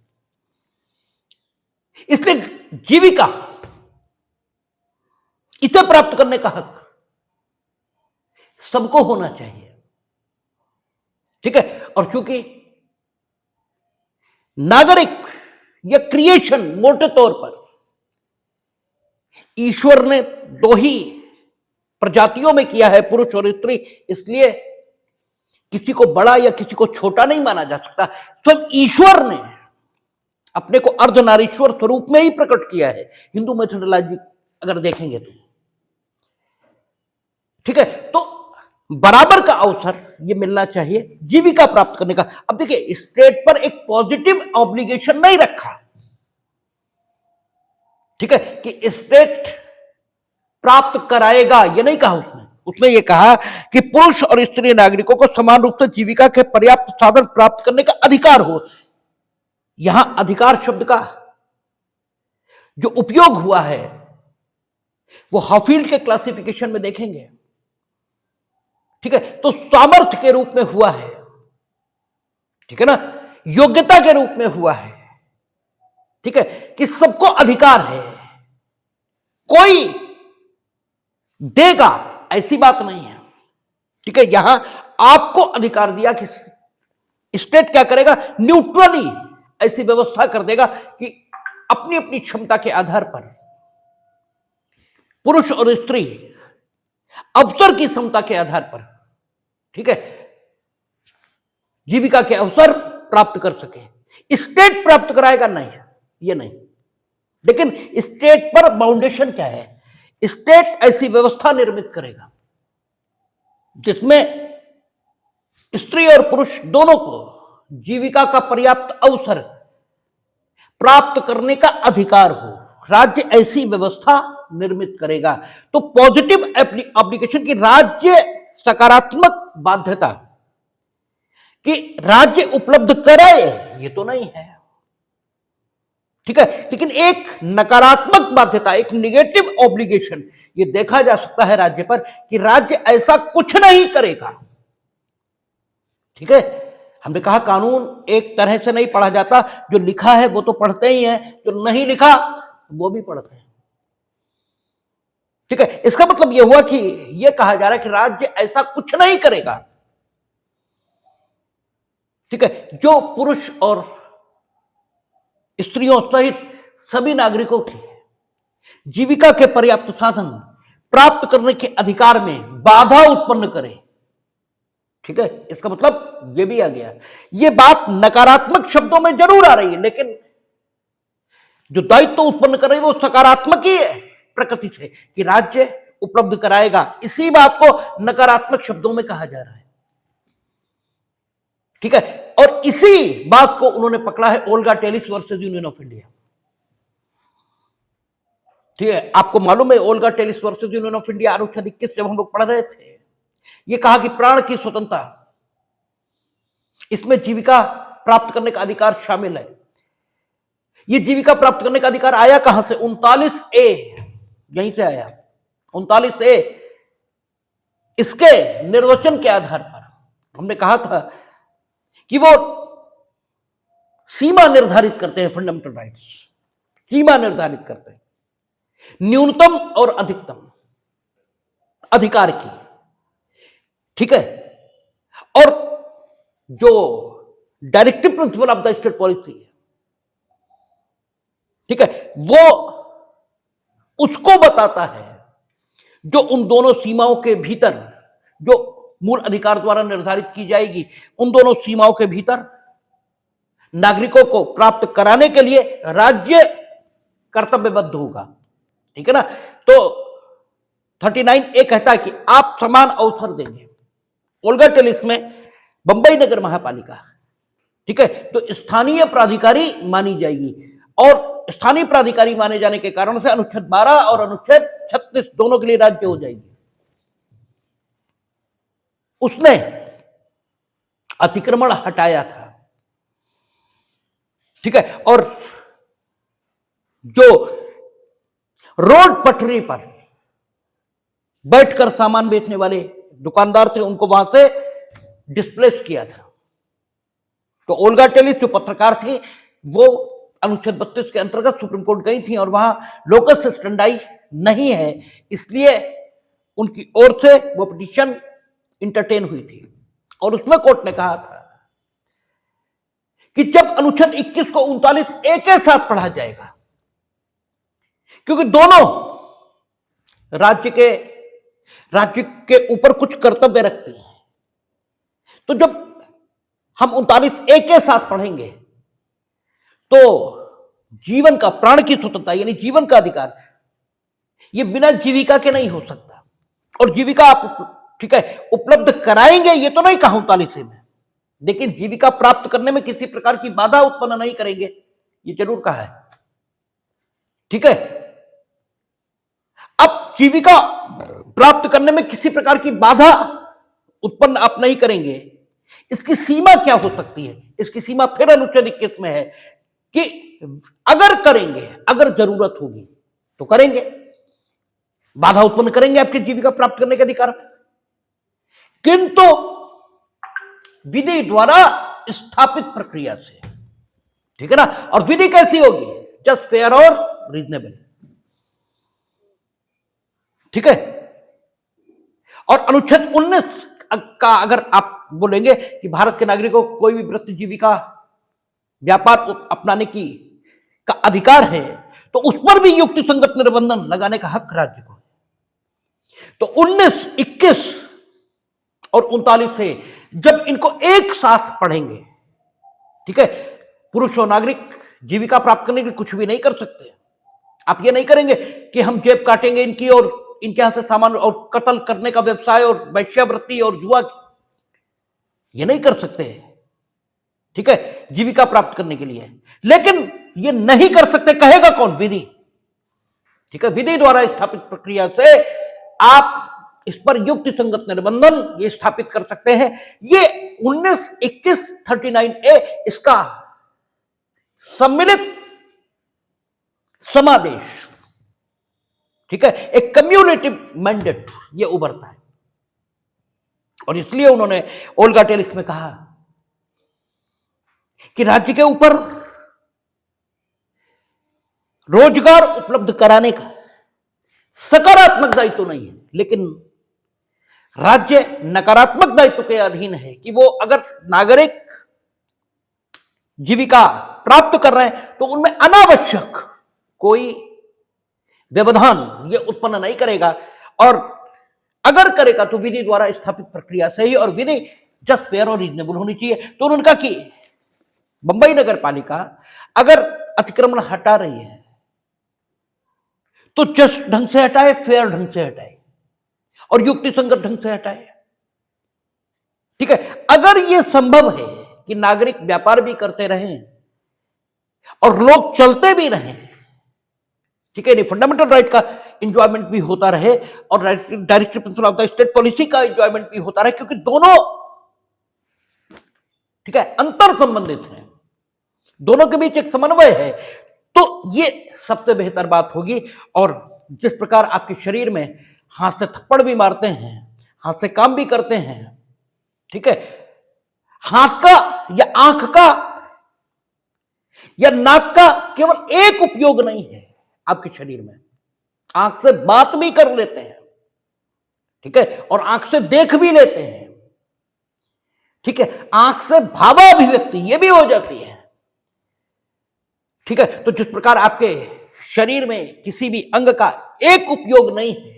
इसलिए जीविका, इसे प्राप्त करने का हक सबको होना चाहिए, ठीक है। और चूंकि नागरिक या क्रिएशन मोटे तौर पर ईश्वर ने दो ही प्रजातियों में किया है, पुरुष और स्त्री, इसलिए किसी को बड़ा या किसी को छोटा नहीं माना जा सकता। तो ईश्वर ने अपने को अर्धनारीश्वर स्वरूप में ही प्रकट किया है, हिंदू मेथोडोलॉजी अगर देखेंगे तो, ठीक है। तो बराबर का अवसर ये मिलना चाहिए जीविका प्राप्त करने का। अब देखिए, स्टेट पर एक पॉजिटिव ऑब्लिगेशन नहीं रखा, ठीक है, कि स्टेट प्राप्त कराएगा, ये नहीं कहा उसने ये कहा कि पुरुष और स्त्री नागरिकों को समान रूप से जीविका के पर्याप्त साधन प्राप्त करने का अधिकार हो। यहां अधिकार शब्द का जो उपयोग हुआ है वो हाफील्ड के क्लासिफिकेशन में देखेंगे, ठीक है। तो सामर्थ्य के रूप में हुआ है, ठीक है ना, योग्यता के रूप में हुआ है, ठीक है, कि सबको अधिकार है, कोई देगा ऐसी बात नहीं है, ठीक है। यहां आपको अधिकार दिया कि स्टेट क्या करेगा, न्यूट्रली ऐसी व्यवस्था कर देगा कि अपनी अपनी क्षमता के आधार पर पुरुष और स्त्री अवसर की क्षमता के आधार पर, ठीक है, जीविका के अवसर प्राप्त कर सके। स्टेट प्राप्त कराएगा नहीं, ये नहीं। लेकिन स्टेट पर बाउंडेशन क्या है? स्टेट ऐसी व्यवस्था निर्मित करेगा जिसमें स्त्री और पुरुष दोनों को जीविका का पर्याप्त अवसर प्राप्त करने का अधिकार हो। राज्य ऐसी व्यवस्था निर्मित करेगा। तो पॉजिटिव एप्लीकेशन की राज्य सकारात्मक बाध्यता कि राज्य उपलब्ध करे, ये तो नहीं है, ठीक है। लेकिन एक नकारात्मक बाध्यता, एक निगेटिव ऑब्लिगेशन ये देखा जा सकता है राज्य पर कि राज्य ऐसा कुछ नहीं करेगा, ठीक है। हमने कहा कानून एक तरह से नहीं पढ़ा जाता, जो लिखा है वो तो पढ़ते ही हैं, जो नहीं लिखा वो भी पढ़ते हैं, ठीक है। इसका मतलब यह हुआ कि यह कहा जा रहा है कि राज्य ऐसा कुछ नहीं करेगा, ठीक है, जो पुरुष और स्त्रियों सहित सभी नागरिकों की जीविका के पर्याप्त साधन प्राप्त करने के अधिकार में बाधा उत्पन्न करे, ठीक है। इसका मतलब यह भी आ गया, यह बात नकारात्मक शब्दों में जरूर आ रही है, लेकिन जो दायित्व उत्पन्न कर रही है वो सकारात्मक ही है प्रकृति से, कि राज्य उपलब्ध कराएगा। इसी बात को नकारात्मक शब्दों में कहा जा रहा है, ठीक है। और इसी बात को उन्होंने पकड़ा है Olga Tellis versus Union of India, ठीक है। आपको मालूम है Olga Tellis versus Union of India अनुच्छेद 21 जब हम लोग पढ़ रहे थे, यह कहा कि प्राण की स्वतंत्रता, इसमें जीविका प्राप्त करने का अधिकार शामिल है। यह जीविका प्राप्त करने का अधिकार आया कहां से? 39A, यहीं से आया 39A। इसके निर्वचन के आधार पर हमने कहा था कि वो सीमा निर्धारित करते हैं, फंडामेंटल राइट्स सीमा निर्धारित करते हैं न्यूनतम और अधिकतम अधिकार की, ठीक है। और जो directive principle of the state policy है, ठीक है, वो उसको बताता है जो उन दोनों सीमाओं के भीतर, जो मूल अधिकार द्वारा निर्धारित की जाएगी, उन दोनों सीमाओं के भीतर नागरिकों को प्राप्त कराने के लिए राज्य कर्तव्यबद्ध होगा, ठीक है ना। तो 39A कहता है कि आप समान अवसर देंगे। ओल्गा टेलिस में बंबई नगर महापालिका, ठीक है, तो स्थानीय प्राधिकारी मानी जाएगी, और स्थानीय प्राधिकारी माने जाने के कारण से अनुच्छेद 12 और अनुच्छेद 36 दोनों के लिए राज्य हो जाएगी। उसने अतिक्रमण हटाया था, ठीक है। और जो रोड पटरी पर बैठकर सामान बेचने वाले दुकानदार थे उनको वहां से डिस्प्लेस किया था। तो ओल्गा टेलिस जो पत्रकार थी वो अनुच्छेद 32 के अंतर्गत सुप्रीम कोर्ट गई थी और वहां लोकल स्टैंडाई नहीं है, इसलिए उनकी ओर से वो पिटीशन इंटरटेन हुई थी। और उसमें कोर्ट ने कहा था कि जब अनुच्छेद 21 को 39A के साथ पढ़ा जाएगा, क्योंकि दोनों राज्य के ऊपर कुछ कर्तव्य रखते हैं, तो जब हम 39A के साथ पढ़ेंगे तो जीवन का, प्राण की स्वतंत्रता यानी जीवन का अधिकार, ये बिना जीविका के नहीं हो सकता। और जीविका आप ठीक है उपलब्ध कराएंगे, ये तो नहीं कहा 39A में, लेकिन जीविका प्राप्त करने में किसी प्रकार की बाधा उत्पन्न नहीं करेंगे, ये जरूर कहा है। ठीक है, अब जीविका प्राप्त करने में किसी प्रकार की बाधा उत्पन्न आप नहीं करेंगे, इसकी सीमा क्या हो सकती है? इसकी सीमा फिर अनुच्छेद 21 में है कि अगर करेंगे, अगर जरूरत होगी तो करेंगे, बाधा उत्पन्न करेंगे आपकी जीविका प्राप्त करने के अधिकार में, किंतु विधि द्वारा स्थापित प्रक्रिया से। ठीक है ना? और विधि कैसी होगी? जस्ट, फेयर और रीजनेबल। ठीक है। और अनुच्छेद 19 का अगर आप बोलेंगे कि भारत के नागरिकों को कोई भी वृत्ति, जीविका, व्यापार अपनाने की का अधिकार है, तो उस पर भी युक्ति संगत निर्बंधन लगाने का हक राज्य को है। तो 19, 21 और 39 से जब इनको एक साथ पढ़ेंगे, ठीक है, पुरुष और नागरिक जीविका प्राप्त करने के लिए कुछ भी नहीं कर सकते। आप ये नहीं करेंगे कि हम जेब काटेंगे इनकी और इनके यहां से सामान, और कत्ल करने का व्यवसाय और वैश्यावृत्ति और जुआ, ये नहीं कर सकते। ठीक है, जीविका प्राप्त करने के लिए, लेकिन ये नहीं कर सकते, कहेगा कौन? विधि। ठीक है, विधि द्वारा स्थापित प्रक्रिया से आप इस पर युक्ति संगत निर्बंधन ये स्थापित कर सकते हैं। ये 19, 21, 39A इसका सम्मिलित समादेश, ठीक है, एक कम्युनिटिव मैंडेट ये उभरता है। और इसलिए उन्होंने ओल्गा टेलिस में कहा कि राज्य के ऊपर रोजगार उपलब्ध कराने का सकारात्मक दायित्व तो नहीं है, लेकिन राज्य नकारात्मक दायित्व के अधीन है कि वो अगर नागरिक जीविका प्राप्त कर रहे हैं तो उनमें अनावश्यक कोई व्यवधान ये उत्पन्न नहीं करेगा, और अगर करेगा तो विधि द्वारा स्थापित प्रक्रिया से ही, और विधि जस्ट, फेयर और रीजनेबल होनी चाहिए। तो उन्होंने कहा कि बंबई नगर पालिका अगर अतिक्रमण हटा रही है तो जस्ट ढंग से हटाए, फेयर ढंग से हटाए और युक्ति संगत ढंग से हटाए। ठीक है, अगर यह संभव है कि नागरिक व्यापार भी करते रहें और लोग चलते भी रहें, ठीक है, फंडामेंटल राइट का इंजॉयमेंट भी होता रहे और directive principle of the state policy का इंजॉयमेंट भी होता रहे, क्योंकि दोनों, ठीक है, अंतर संबंधित हैं, दोनों के बीच एक समन्वय है, तो ये सबसे बेहतर बात होगी। और जिस प्रकार आपके शरीर में हाथ से थप्पड़ भी मारते हैं, हाथ से काम भी करते हैं, ठीक है, हाथ का या आंख का या नाक का केवल एक उपयोग नहीं है आपके शरीर में, आंख से बात भी कर लेते हैं, ठीक है, और आंख से देख भी लेते हैं, ठीक है, आंख से भावाभिव्यक्ति ये भी हो जाती है। ठीक है, तो जिस प्रकार आपके शरीर में किसी भी अंग का एक उपयोग नहीं है,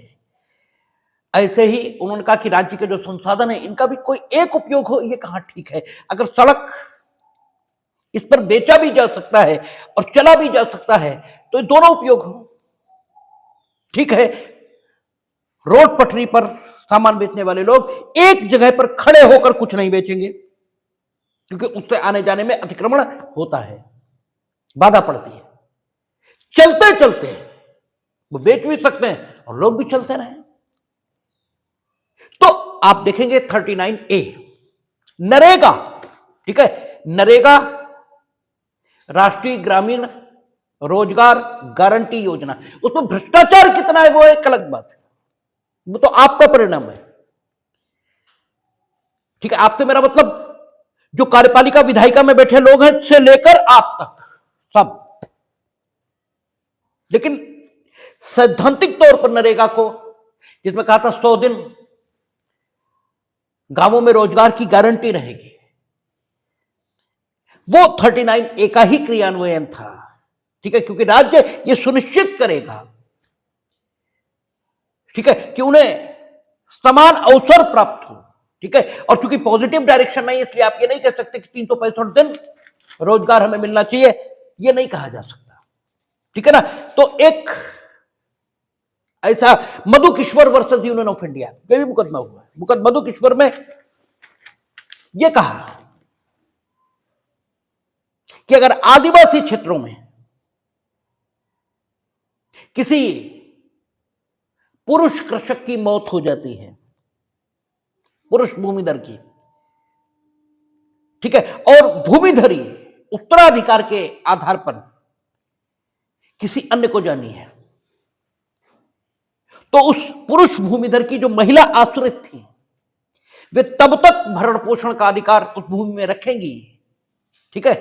ऐसे ही उन्होंने कहा कि राज्य के जो संसाधन है इनका भी कोई एक उपयोग हो, ये कहां ठीक है। अगर सड़क इस पर बेचा भी जा सकता है और चला भी जा सकता है तो दोनों उपयोग हो। ठीक है, रोड पटरी पर सामान बेचने वाले लोग एक जगह पर खड़े होकर कुछ नहीं बेचेंगे, क्योंकि उससे आने जाने में अतिक्रमण होता है, बाधा पड़ती है। चलते चलते वो बेच भी सकते हैं और लोग भी चलते रहे। तो आप देखेंगे 39A नरेगा, ठीक है, नरेगा राष्ट्रीय ग्रामीण रोजगार गारंटी योजना, उसमें भ्रष्टाचार कितना है वो एक अलग बात है, वो तो आपका परिणाम है। ठीक है, आपसे मेरा मतलब जो कार्यपालिका विधायिका में बैठे लोग हैं से लेकर आप तक सब। लेकिन सैद्धांतिक तौर पर नरेगा को, जिसमें कहा था 100 दिन गांवों में रोजगार की गारंटी रहेगी, वो 39A का ही क्रियान्वयन था। ठीक है, क्योंकि राज्य ये सुनिश्चित करेगा, ठीक है, कि उन्हें समान अवसर प्राप्त हो। ठीक है, और चूंकि पॉजिटिव डायरेक्शन नहीं, इसलिए आप ये नहीं कह सकते कि 365 दिन रोजगार हमें मिलना चाहिए, ये नहीं कहा जा सकता। ठीक है ना। तो एक ऐसा Madhu Kishwar versus Union of India में भी मुकदमा हुआ है। मधु किश्वर में यह कहा कि अगर आदिवासी क्षेत्रों में किसी पुरुष कृषक की मौत हो जाती है, पुरुष भूमिधर की, ठीक है, और भूमिधरी उत्तराधिकार के आधार पर किसी अन्य को जानी है, तो उस पुरुष भूमिधर की जो महिला आश्रित थी, वे तब तक भरण पोषण का अधिकार उस भूमि में रखेंगी, ठीक है,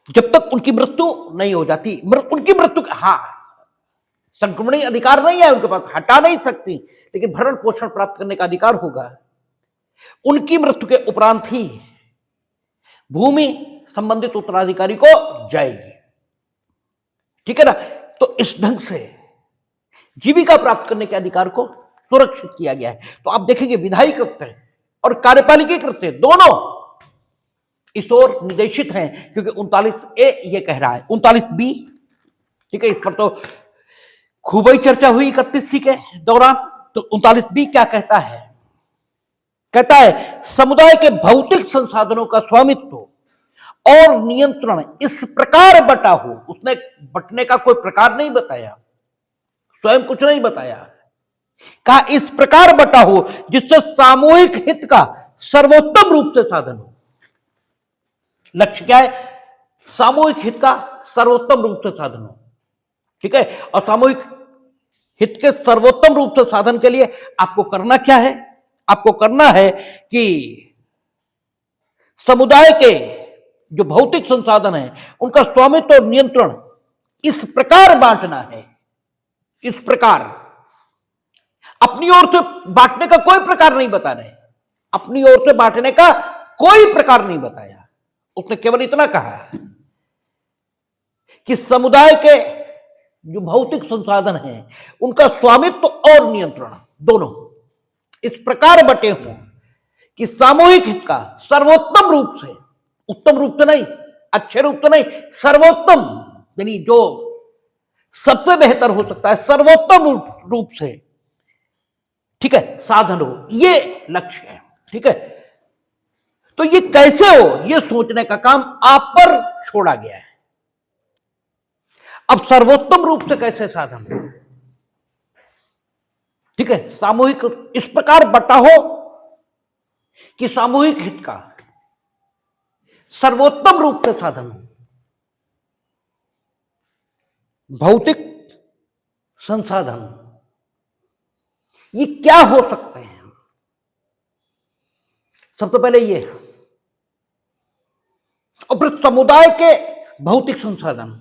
जब तक उनकी मृत्यु नहीं हो जाती। उनकी मृत्यु, हां, संक्रमणीय अधिकार नहीं है उनके पास, हटा नहीं सकती, लेकिन भरण पोषण प्राप्त करने का अधिकार होगा। उनकी मृत्यु के उपरांत ही भूमि संबंधित उत्तराधिकारी को जाएगी। ठीक है ना। तो इस ढंग से जीविका प्राप्त करने के अधिकार को सुरक्षित किया गया है। तो आप देखेंगे विधायी कृत्य और कार्यपालिकी कृत्य दोनों इस ओर निर्देशित हैं, क्योंकि 39A ये कह रहा है। 39B, ठीक है, इस पर तो खूब ही चर्चा हुई 31C के दौरान। तो 39B क्या कहता है? कहता है समुदाय के भौतिक संसाधनों का स्वामित्व और नियंत्रण इस प्रकार बटा हो। उसने बटने का कोई प्रकार नहीं बताया, स्वयं कुछ नहीं बताया, कहा इस प्रकार बटा हो जिससे सामूहिक हित का सर्वोत्तम रूप से साधन हो। लक्ष्य क्या है? सामूहिक हित का सर्वोत्तम रूप से साधन हो। ठीक है, और सामूहिक हित के सर्वोत्तम रूप से साधन के लिए आपको करना क्या है? आपको करना है कि समुदाय के जो भौतिक संसाधन है उनका स्वामित्व और नियंत्रण इस प्रकार बांटना है। इस प्रकार, अपनी ओर से बांटने का कोई प्रकार नहीं बता रहे, अपनी ओर से बांटने का कोई प्रकार नहीं बताया। उसने केवल इतना कहा कि समुदाय के जो भौतिक संसाधन हैं उनका स्वामित्व और नियंत्रण दोनों इस प्रकार बटे हों कि सामूहिक हित का सर्वोत्तम रूप से, उत्तम रूप से नहीं, अच्छे रूप से नहीं, सर्वोत्तम यानी जो सबसे बेहतर हो सकता है, सर्वोत्तम रूप से, ठीक है, साधन हो, ये लक्ष्य है। ठीक है, तो ये कैसे हो, ये सोचने का काम आप पर छोड़ा गया है। अब सर्वोत्तम रूप से कैसे साधन हो? ठीक है, सामूहिक इस प्रकार बटा हो कि सामूहिक हित का सर्वोत्तम रूप से साधन हो। भौतिक संसाधन ये क्या हो सकते हैं? सबसे पहले ये, और फिर समुदाय के भौतिक संसाधन,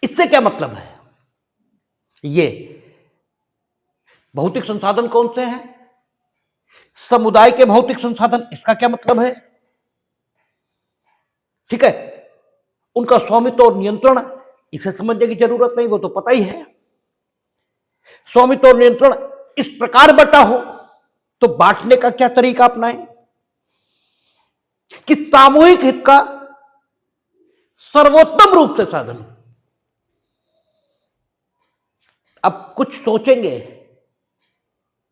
इससे क्या मतलब है? ये भौतिक संसाधन कौन से हैं? समुदाय के भौतिक संसाधन, इसका क्या मतलब है? ठीक है, उनका स्वामित्व और नियंत्रण, इसे समझने की जरूरत नहीं, वो तो पता ही है। स्वामित्व और नियंत्रण इस प्रकार बटा हो तो बांटने का क्या तरीका अपनाएं कि सामूहिक हित का सर्वोत्तम रूप से साधन। अब कुछ सोचेंगे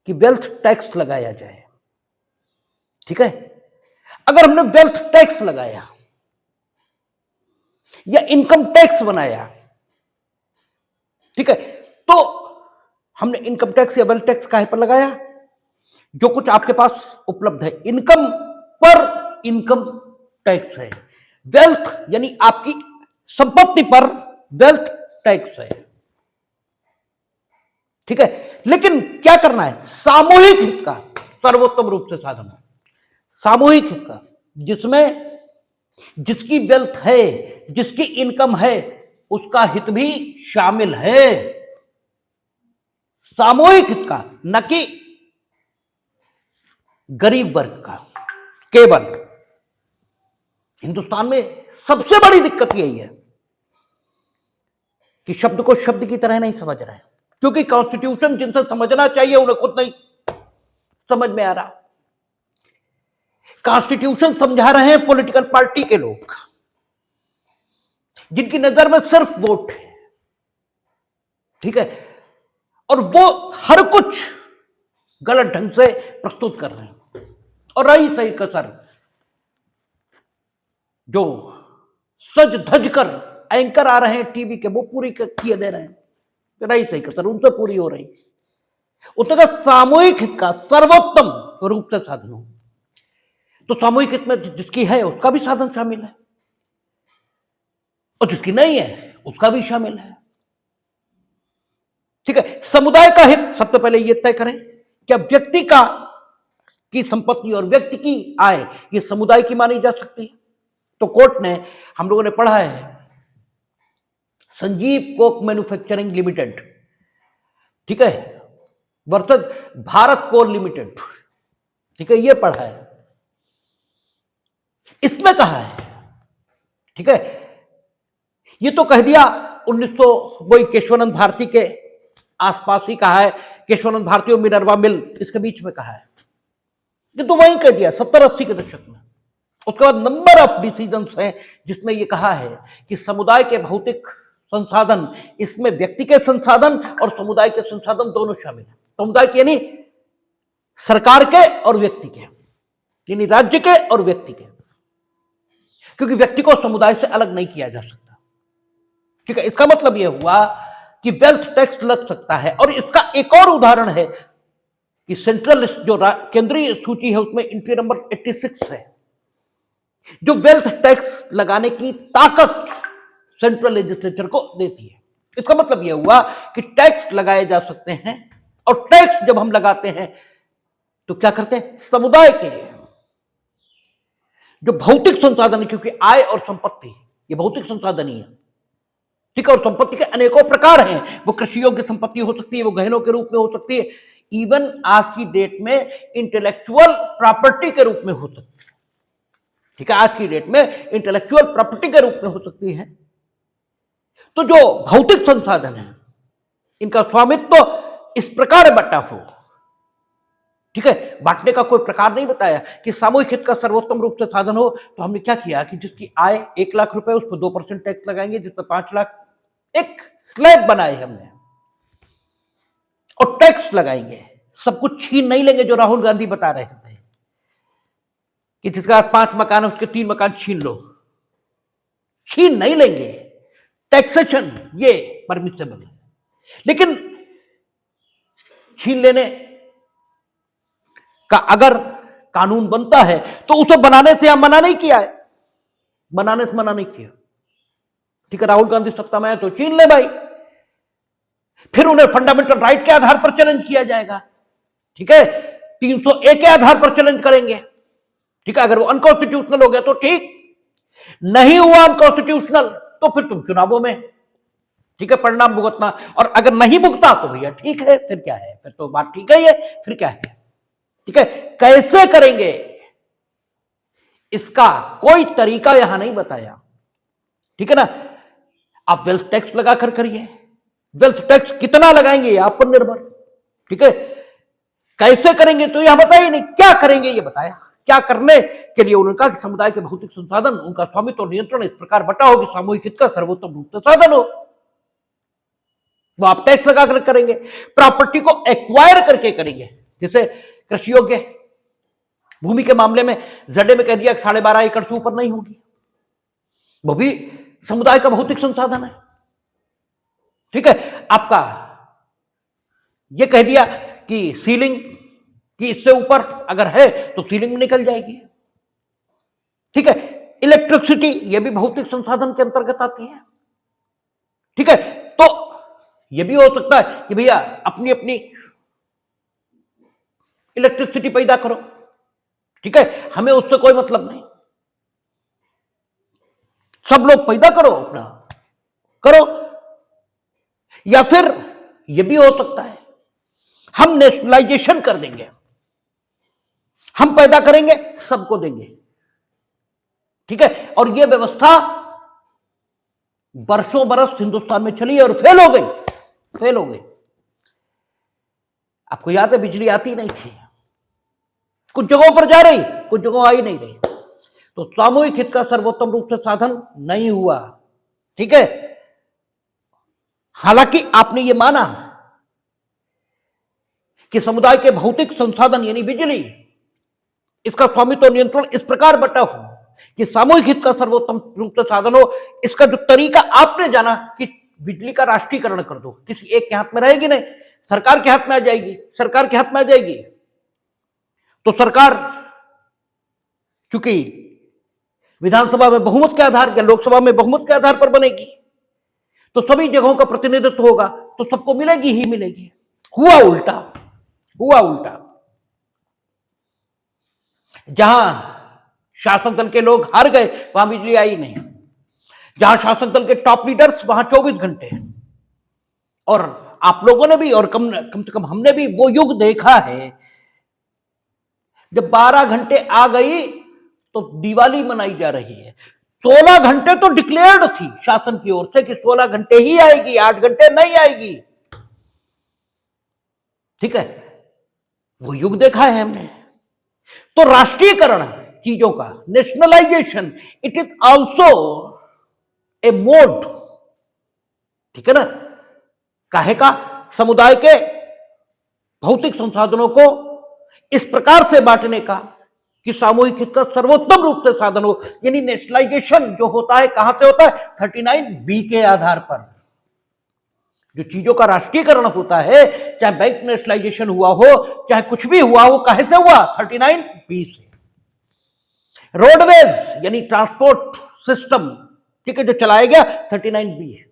कि वेल्थ टैक्स लगाया जाए। ठीक है, अगर हमने वेल्थ टैक्स लगाया या इनकम टैक्स बनाया, ठीक है, तो हमने इनकम टैक्स या वेल्थ टैक्स काहे पर लगाया? जो कुछ आपके पास उपलब्ध है, इनकम पर इनकम टैक्स है, वेल्थ यानी आपकी संपत्ति पर वेल्थ टैक्स है। ठीक है, लेकिन क्या करना है? सामूहिक हित का सर्वोत्तम रूप से साधन हो, सामूहिक हित का, जिसमें जिसकी वेल्थ है, जिसकी इनकम है, उसका हित भी शामिल है, सामूहिक हित का, न कि गरीब वर्ग का। केवल हिंदुस्तान में सबसे बड़ी दिक्कत यही है कि शब्द को शब्द की तरह नहीं समझ रहे हैं, क्योंकि कॉन्स्टिट्यूशन जिनसे समझना चाहिए उन्हें खुद नहीं समझ में आ रहा। कॉन्स्टिट्यूशन समझा रहे हैं पॉलिटिकल पार्टी के लोग, जिनकी नजर में सिर्फ वोट है, ठीक है, और वो हर कुछ गलत ढंग से प्रस्तुत कर रहे हैं। और रही सही कसर, जो सज धज कर एंकर आ रहे हैं टीवी के, वो पूरी किए दे रहे हैं, रही सही कसर उनसे पूरी हो रही। उसने सामूहिक हित का सर्वोत्तम रूप से साधन हो, तो सामूहिक हित में जिसकी है उसका भी साधन शामिल है, और जिसकी नहीं है उसका भी शामिल है, ठीक है। समुदाय का हित सबसे पहले यह तय करें कि अब व्यक्ति की संपत्ति और व्यक्ति की आय ये समुदाय की मानी जा सकती है। तो कोर्ट ने, हम लोगों ने पढ़ा है, संजीव कोक मैन्युफैक्चरिंग लिमिटेड, ठीक है, वर्सेस भारत कोल लिमिटेड, ठीक है, ये पढ़ा है। इसमें कहा है, ठीक है, ये तो कह दिया 1900 वही केशवानंद भारती के आसपास ही कहा है, केशवानंद भारती और मिनर्वा मिल इसके बीच में कहा है, ये तो वहीं कह दिया 70-80 के दशक में। उसके बाद नंबर ऑफ डिसीजंस हैं जिसमें यह कहा है कि समुदाय के भौतिक संसाधन, इसमें व्यक्ति के संसाधन और समुदाय के संसाधन दोनों शामिल हैं। समुदाय के यानी सरकार के और व्यक्ति के, यानी राज्य के और व्यक्ति के, क्योंकि व्यक्ति को समुदाय से अलग नहीं किया जा सकता, ठीक है। इसका मतलब यह हुआ कि वेल्थ टैक्स लग सकता है, और इसका एक और उदाहरण है कि सेंट्रल जो केंद्रीय सूची है उसमें एंट्री नंबर 86 है, जो वेल्थ टैक्स लगाने की ताकत सेंट्रल लेजिस्लेचर को देती है। इसका मतलब यह हुआ कि टैक्स लगाए जा सकते हैं, और टैक्स जब हम लगाते हैं तो क्या करते हैं? समुदाय के जो भौतिक संसाधन, क्योंकि आय और संपत्ति ये भौतिक संसाधन ही है, ठीक है, और संपत्ति के अनेकों प्रकार हैं। वो कृषि योग्य संपत्ति हो सकती है, वो गहनों के रूप में हो सकती है, इवन आज की डेट में इंटेलेक्चुअल प्रॉपर्टी के रूप में हो सकती है, ठीक है, आज की डेट में इंटेलेक्चुअल प्रॉपर्टी के रूप में हो सकती है। तो जो भौतिक संसाधन है, इनका स्वामित्व तो इस प्रकार बटा हो, ठीक है, बांटने का कोई प्रकार नहीं बताया कि सामूहिक हित का सर्वोत्तम रूप से साधन हो। तो हमने क्या किया कि जिसकी आय 1 लाख रुपए, उस पर 2% टैक्स लगाएंगे, जिस पर 5 लाख, एक स्लैब बनाए हमने, और टैक्स लगाएंगे। सब कुछ छीन नहीं लेंगे, जो राहुल गांधी बता रहे थे कि जिसका 5 मकान है उसके 3 मकान छीन लो, छीन नहीं लेंगे। टैक्सेशन ये परमिसेबल है, लेकिन छीन लेने का अगर कानून बनता है तो उसे बनाने से हम मना नहीं किया है, बनाने से मना नहीं किया, ठीक है। राहुल गांधी सत्ता में है तो छीन ले भाई, फिर उन्हें फंडामेंटल राइट के आधार पर चैलेंज किया जाएगा, ठीक है, 301 के आधार पर चैलेंज करेंगे, ठीक है। अगर वो अनकॉन्स्टिट्यूशनल हो गया तो ठीक, नहीं हुआ अनकॉन्स्टिट्यूशनल तो फिर तुम चुनावों में, ठीक है, परिणाम भुगतना, और अगर नहीं भुगता तो भैया ठीक है, फिर क्या है, फिर तो बात ठीक है, ये फिर क्या है, ठीक है। कैसे करेंगे इसका कोई तरीका यहां नहीं बताया, ठीक है ना। आप वेल्थ टैक्स लगाकर करिए, वेल्थ टैक्स कितना लगाएंगे आप पर निर्भर, ठीक है। कैसे करेंगे तो यह बताइए नहीं, क्या करेंगे ये बताया। क्या करने के लिए उन्होंने कहा कि समुदाय के भौतिक संसाधन, उनका स्वामित्व और नियंत्रण इस प्रकार बटा हो कि सामूहिक हित का सर्वोत्तम रूप से साधन हो, वो आप टैक्स लगाकर करेंगे। प्रॉपर्टी को एक्वायर करके करेंगे, जैसे कृषि योग्य भूमि के मामले में जडे में कह दिया 12.5 एकड़ से ऊपर नहीं होगी, वो भी समुदाय का भौतिक संसाधन है, ठीक है। आपका ये कह दिया कि सीलिंग कि इससे ऊपर अगर है तो सीलिंग निकल जाएगी, ठीक है। इलेक्ट्रिसिटी ये भी भौतिक संसाधन के अंतर्गत आती है, ठीक है। तो यह भी हो सकता है कि भैया अपनी अपनी इलेक्ट्रिसिटी पैदा करो, ठीक है, हमें उससे कोई मतलब नहीं, सब लोग पैदा करो, अपना करो। या फिर यह भी हो सकता है हम नेशनलाइजेशन कर देंगे, हम पैदा करेंगे, सबको देंगे, ठीक है, और यह व्यवस्था बरसों बरस हिंदुस्तान में चली और फेल हो गई, फेल हो गई। आपको याद है बिजली आती नहीं थी, कुछ जगहों पर जा रही, कुछ जगहों आई नहीं रही, तो सामूहिक हित का सर्वोत्तम रूप से साधन नहीं हुआ, ठीक है। हालांकि आपने ये माना कि समुदाय के भौतिक संसाधन यानी बिजली, इसका स्वामित्व और नियंत्रण इस प्रकार बटा हो कि सामूहिक हित का सर्वोत्तम रूप से साधन हो। इसका जो तरीका आपने जाना कि बिजली का राष्ट्रीयकरण कर दो, किसी एक के हाथ में रहेगी नहीं, सरकार के हाथ में आ जाएगी, सरकार के हाथ में आ जाएगी। तो सरकार चूंकि विधानसभा में बहुमत के आधार या लोकसभा में बहुमत के आधार पर बनेगी, तो सभी जगहों का प्रतिनिधित्व होगा, तो सबको मिलेगी ही मिलेगी। हुआ उल्टा, हुआ उल्टा। जहां शासक दल के लोग हार गए वहां बिजली आई नहीं, जहां शासक दल के टॉप लीडर्स वहां 24 घंटे। और आप लोगों ने भी और कम से कम हमने भी वो युग देखा है जब 12 घंटे आ गई तो दिवाली मनाई जा रही है। 16 घंटे तो डिक्लेयर्ड थी शासन की ओर से कि 16 घंटे ही आएगी, 8 घंटे नहीं आएगी, ठीक है, वो युग देखा है हमने। तो राष्ट्रीयकरण चीजों का, nationalisation, it is also a mode, ठीक है ना, काहे का, समुदाय के भौतिक संसाधनों को इस प्रकार से बांटने का कि सामूहिक हित का सर्वोत्तम रूप से साधन हो। यानी नेशनलाइजेशन जो होता है कहां से होता है, 39B के आधार पर। जो चीजों का राष्ट्रीयकरण होता है, चाहे बैंक नेशनलाइजेशन हुआ हो, चाहे कुछ भी हुआ हो, काहे से हुआ, 39B से। रोडवेज यानी ट्रांसपोर्ट सिस्टम, ठीक है, जो चलाया गया 39B है,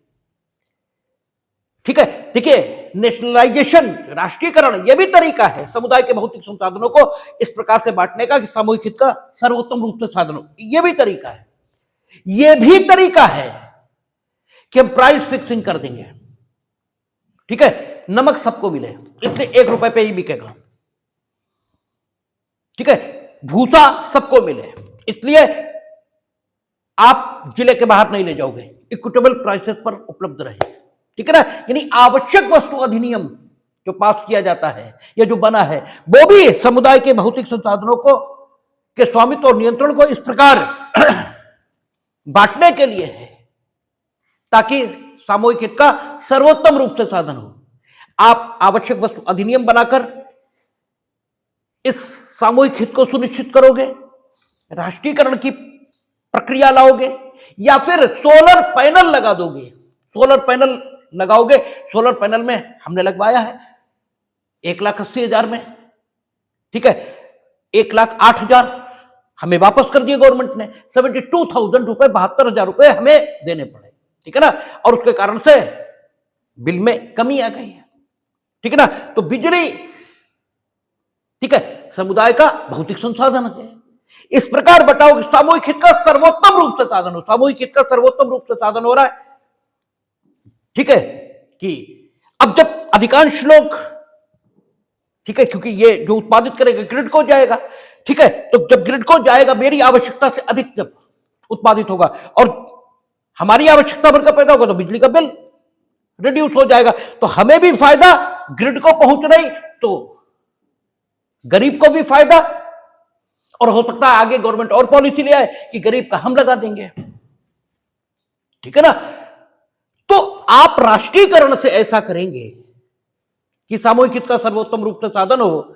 ठीक है। देखिए, नेशनलाइजेशन, राष्ट्रीयकरण, यह भी तरीका है समुदाय के भौतिक संसाधनों को इस प्रकार से बांटने का कि सामूहिक हित का सर्वोत्तम रूप से साधन हो। यह भी तरीका है। यह भी तरीका है कि हम प्राइस फिक्सिंग कर देंगे, ठीक है, नमक सबको मिले इसलिए 1 रुपए पे ही बिकेगा, ठीक है, भूसा सबको मिले इसलिए आप जिले के बाहर नहीं ले जाओगे, इक्विटेबल प्राइसेस पर उपलब्ध रहे, ठीक है ना। यानी आवश्यक वस्तु अधिनियम जो पास किया जाता है या जो बना है, वो भी समुदाय के भौतिक संसाधनों को के स्वामित्व और नियंत्रण को इस प्रकार बांटने के लिए है ताकि सामूहिक हित का सर्वोत्तम रूप से साधन हो। आप आवश्यक वस्तु अधिनियम बनाकर इस सामूहिक हित को सुनिश्चित करोगे, राष्ट्रीयकरण की प्रक्रिया लाओगे, या फिर सोलर पैनल लगा दोगे। सोलर पैनल लगाओगे, सोलर पैनल में हमने लगवाया है 1,80,000 में, ठीक है, 1,08,000 हमें वापस कर दिए गवर्नमेंट ने, 72,000 रुपए, 72,000 रुपए हमें देने पड़े, ठीक है ना। और उसके कारण से बिल में कमी आ गई है, ठीक है ना। तो बिजली, ठीक है, समुदाय का भौतिक संसाधन है। इस प्रकार बताओ कि सामूहिक हित का सर्वोत्तम रूप से साधन हो, सामूहिक हित का सर्वोत्तम रूप से साधन हो रहा है, ठीक है। कि अब जब अधिकांश लोग, ठीक है, क्योंकि ये जो उत्पादित करेगा ग्रिड को जाएगा, ठीक है, तो जब ग्रिड को जाएगा मेरी आवश्यकता से अधिक जब उत्पादित होगा और हमारी आवश्यकता भर का पैदा होगा तो बिजली का बिल रिड्यूस हो जाएगा, तो हमें भी फायदा, ग्रिड को पहुंच रही तो गरीब को भी फायदा, और हो सकता है आगे गवर्नमेंट और पॉलिसी ले आए कि गरीब का हम लगा देंगे, ठीक है ना। तो आप राष्ट्रीयकरण से ऐसा करेंगे कि सामूहिक हित का सर्वोत्तम रूप से साधन हो,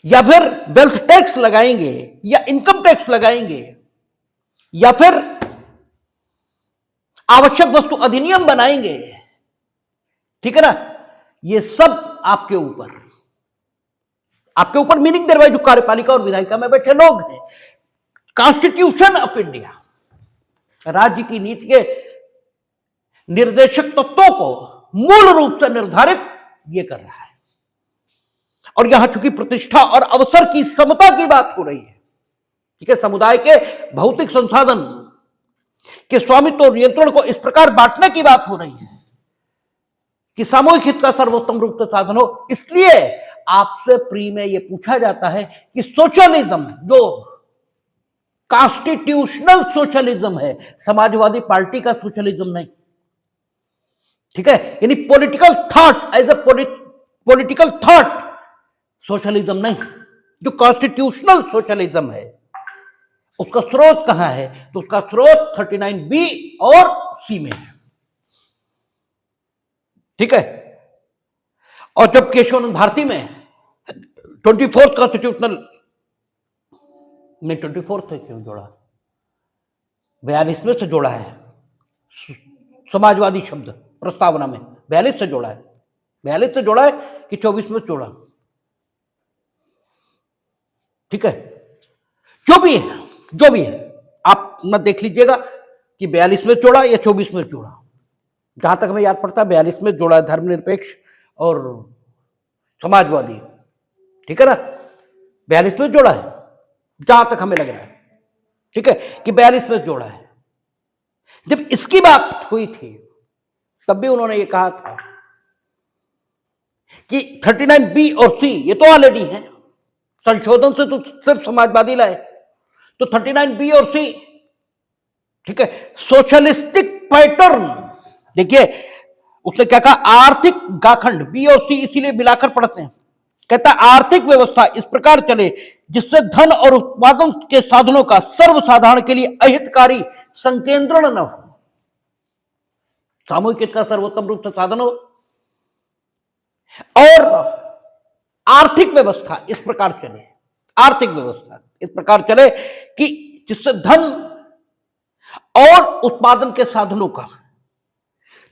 या फिर वेल्थ टैक्स लगाएंगे या इनकम टैक्स लगाएंगे, या फिर आवश्यक वस्तु अधिनियम बनाएंगे, ठीक है ना। ये सब आपके ऊपर मीनिंग दे रहा है जो कार्यपालिका और विधायिका में बैठे लोग हैं। कॉन्स्टिट्यूशन ऑफ इंडिया राज्य की नीति के निर्देशक तत्वों को मूल रूप से निर्धारित ये कर रहा है। और यहां चूंकि प्रतिष्ठा और अवसर की समता की बात हो रही है, ठीक है, समुदाय के भौतिक संसाधन के स्वामित्व और नियंत्रण को इस प्रकार बांटने की बात हो रही है कि सामूहिक हित का सर्वोत्तम रूप से साधन हो। इसलिए आपसे प्री में यह पूछा जाता है कि सोशलिज्म जो कॉन्स्टिट्यूशनल सोशलिज्म है, समाजवादी पार्टी का सोशलिज्म नहीं, ठीक है, यानी political thought as a political thought socialism नहीं, जो कॉन्स्टिट्यूशनल सोशलिज्म है उसका स्रोत कहां है? तो उसका स्रोत 39B और C में है, ठीक है। और जब केशवानंद भारती में 24th कॉन्स्टिट्यूशनल में 24th से क्यों जोड़ा, 42वें से जोड़ा है, समाजवादी शब्द प्रस्तावना में 42 से जोड़ा है, 42 से जोड़ा है कि 24 में जोड़ा, ठीक है। जो भी है आप न देख लीजिएगा कि 42 में जोड़ा या 24 में जोड़ा। जहां तक हमें याद पड़ता है 42 में जोड़ा है, धर्मनिरपेक्ष और समाजवादी, ठीक है ना, 42 में जोड़ा है जहां तक हमें लग रहा है, ठीक है, कि 42 में जोड़ा है। जब इसकी बात हुई थी तब भी उन्होंने ये कहा था कि 39B और C ये तो ऑलरेडी है, संशोधन से तो सिर्फ समाजवादी लाए, तो 39B और C, ठीक है, सोशलिस्टिक पैटर्न। देखिए उसने क्या कहा, आर्थिक गाखंड, B और C इसीलिए मिलाकर पढ़ते हैं, कहता आर्थिक व्यवस्था इस प्रकार चले जिससे धन और उत्पादन के साधनों का सर्वसाधारण के लिए अहितकारी संकेंद्रण न हो, सामूहिक हित का सर्वोत्तम रूप से साधन हो, और आर्थिक व्यवस्था इस प्रकार चले, आर्थिक व्यवस्था इस प्रकार चले कि जिससे धन और उत्पादन के साधनों का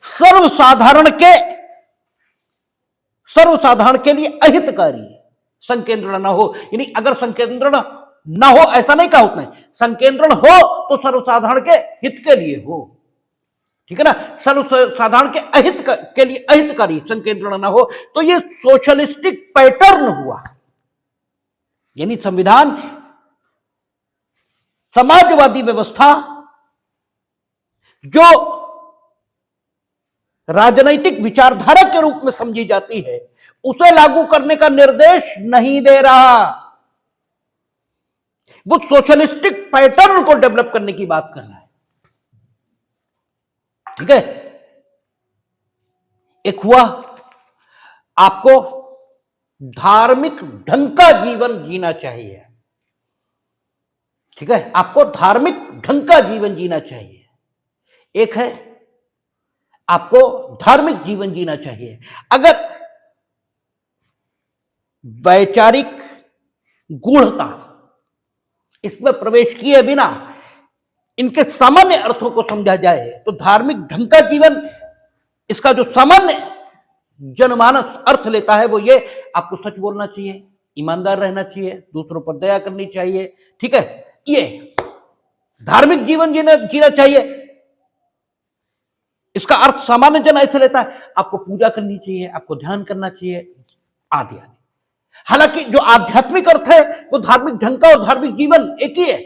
सर्वसाधारण के लिए अहितकारी संकेंद्रण न हो। यानी अगर संकेंद्रण न हो, ऐसा नहीं कहा उसने, संकेंद्रण हो तो सर्वसाधारण के हित के लिए हो, ठीक है ना, सर्वसाधारण के अहित के लिए अहितकारी संकेंद्रण न हो। तो ये सोशलिस्टिक पैटर्न हुआ, यानी संविधान समाजवादी व्यवस्था जो राजनैतिक विचारधारा के रूप में समझी जाती है उसे लागू करने का निर्देश नहीं दे रहा, वो सोशलिस्टिक पैटर्न को डेवलप करने की बात कर रहा है, ठीक है। एक हुआ आपको धार्मिक ढंग का जीवन जीना चाहिए, ठीक है, आपको धार्मिक ढंग का जीवन जीना चाहिए। एक है आपको धार्मिक जीवन जीना चाहिए। अगर वैचारिक गूढ़ता इसमें प्रवेश किए बिना इनके सामान्य अर्थों को समझा जाए तो धार्मिक ढंग का जीवन, इसका जो सामान्य जनमानस अर्थ लेता है वो ये, आपको सच बोलना चाहिए, ईमानदार रहना चाहिए, दूसरों पर दया करनी चाहिए, ठीक है, ये धार्मिक जीवन जीना चाहिए। इसका अर्थ सामान्य जन ऐसे लेता है, आपको पूजा करनी चाहिए, आपको ध्यान करना चाहिए, आदि आदि। हालांकि जो आध्यात्मिक अर्थ है वो धार्मिक ढंग का और धार्मिक जीवन एक ही है,